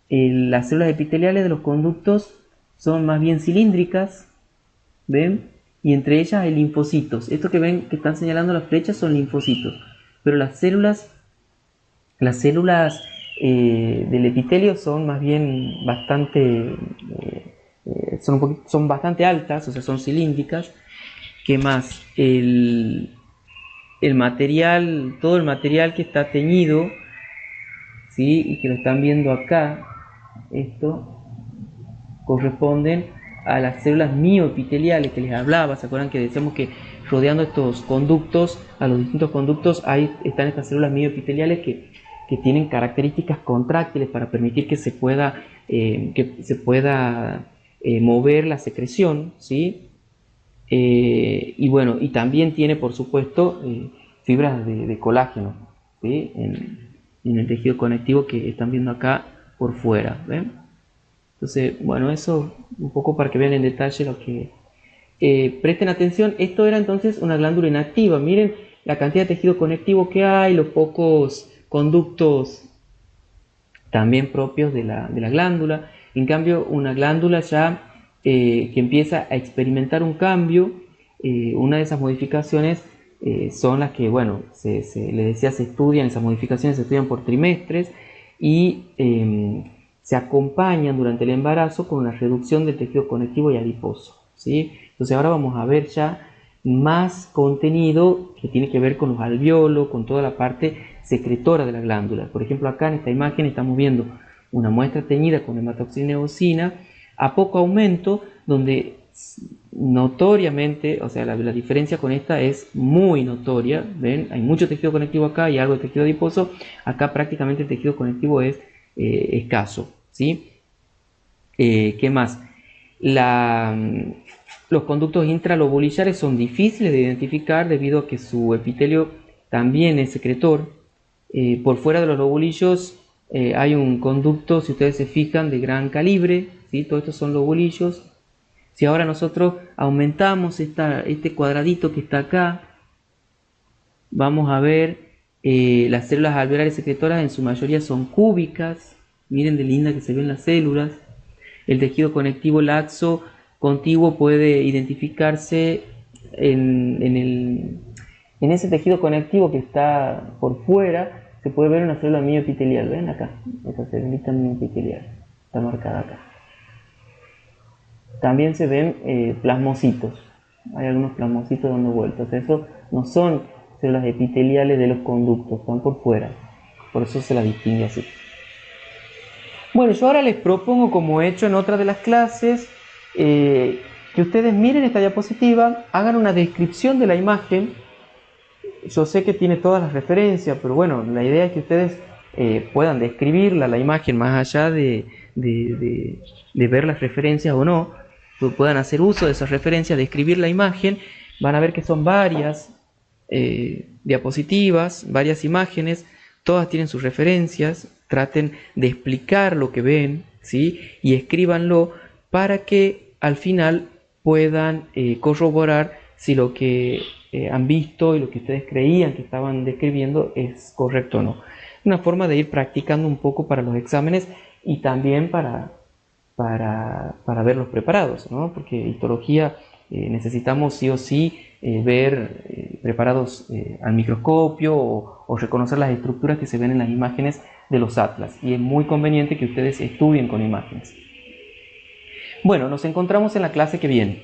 Las células epiteliales de los conductos son más bien cilíndricas, ¿ven? Y entre ellas hay linfocitos. Estos que ven que están señalando las flechas son linfocitos. Pero las células del epitelio son más bien bastante, son bastante altas, o sea, son cilíndricas. ¿Qué más? Todo el material que está teñido, ¿sí? Y que lo están viendo acá, esto corresponden a las células mioepiteliales que les hablaba. ¿Se acuerdan que decíamos que rodeando estos conductos, a los distintos conductos, ahí están estas células mioepiteliales que tienen características contráctiles para permitir que se pueda mover la secreción, ¿sí? Y bueno, y también tiene, por supuesto, fibras de colágeno, ¿sí? En el tejido conectivo que están viendo acá por fuera, ¿ven? Entonces, bueno, eso un poco para que vean en detalle lo que... presten atención, esto era entonces una glándula inactiva. Miren la cantidad de tejido conectivo que hay, los pocos conductos también propios de la glándula. En cambio, una glándula ya que empieza a experimentar un cambio, una de esas modificaciones son las que, bueno, les decía, se estudian, esas modificaciones se estudian por trimestres y se acompañan durante el embarazo con una reducción del tejido conectivo y adiposo, ¿sí? Entonces ahora vamos a ver ya más contenido que tiene que ver con los alvéolos, con toda la parte secretora de la glándula. Por ejemplo, acá en esta imagen estamos viendo una muestra teñida con hematoxilina eosina a poco aumento, donde notoriamente, o sea, la diferencia con esta es muy notoria. ¿Ven? Hay mucho tejido conectivo acá y algo de tejido adiposo. Acá prácticamente el tejido conectivo es escaso, ¿sí? ¿Qué más? Los conductos intralobulillares son difíciles de identificar debido a que su epitelio también es secretor. Por fuera de los lobulillos hay un conducto, si ustedes se fijan, de gran calibre, ¿sí? Todos estos son lobulillos. Si ahora nosotros aumentamos este cuadradito que está acá, vamos a ver las células alveolares secretoras en su mayoría son cúbicas. Miren de linda que se ven las células. El tejido conectivo laxo contiguo puede identificarse en ese tejido conectivo que está por fuera. Se puede ver una célula mioepitelial. ¿Ven acá? Esta célula mioepitelial está marcada acá. También se ven plasmocitos. Hay algunos plasmocitos dando vueltas. Eso no son células epiteliales de los conductos, están por fuera. Por eso se las distingue así. Bueno, yo ahora les propongo, como he hecho en otra de las clases, que ustedes miren esta diapositiva, hagan una descripción de la imagen. Yo sé que tiene todas las referencias, pero bueno, la idea es que ustedes puedan describirla, la imagen, más allá de ver las referencias o no, puedan hacer uso de esas referencias, describir la imagen. Van a ver que son varias diapositivas, varias imágenes, todas tienen sus referencias. Traten de explicar lo que ven, ¿sí? Y escríbanlo para que al final puedan corroborar si lo que han visto y lo que ustedes creían que estaban describiendo es correcto o no. Una forma de ir practicando un poco para los exámenes y también para verlos preparados, ¿no? Porque histología necesitamos sí o sí ver preparados al microscopio o reconocer las estructuras que se ven en las imágenes de los atlas, y es muy conveniente que ustedes estudien con imágenes. Bueno, nos encontramos en la clase que viene.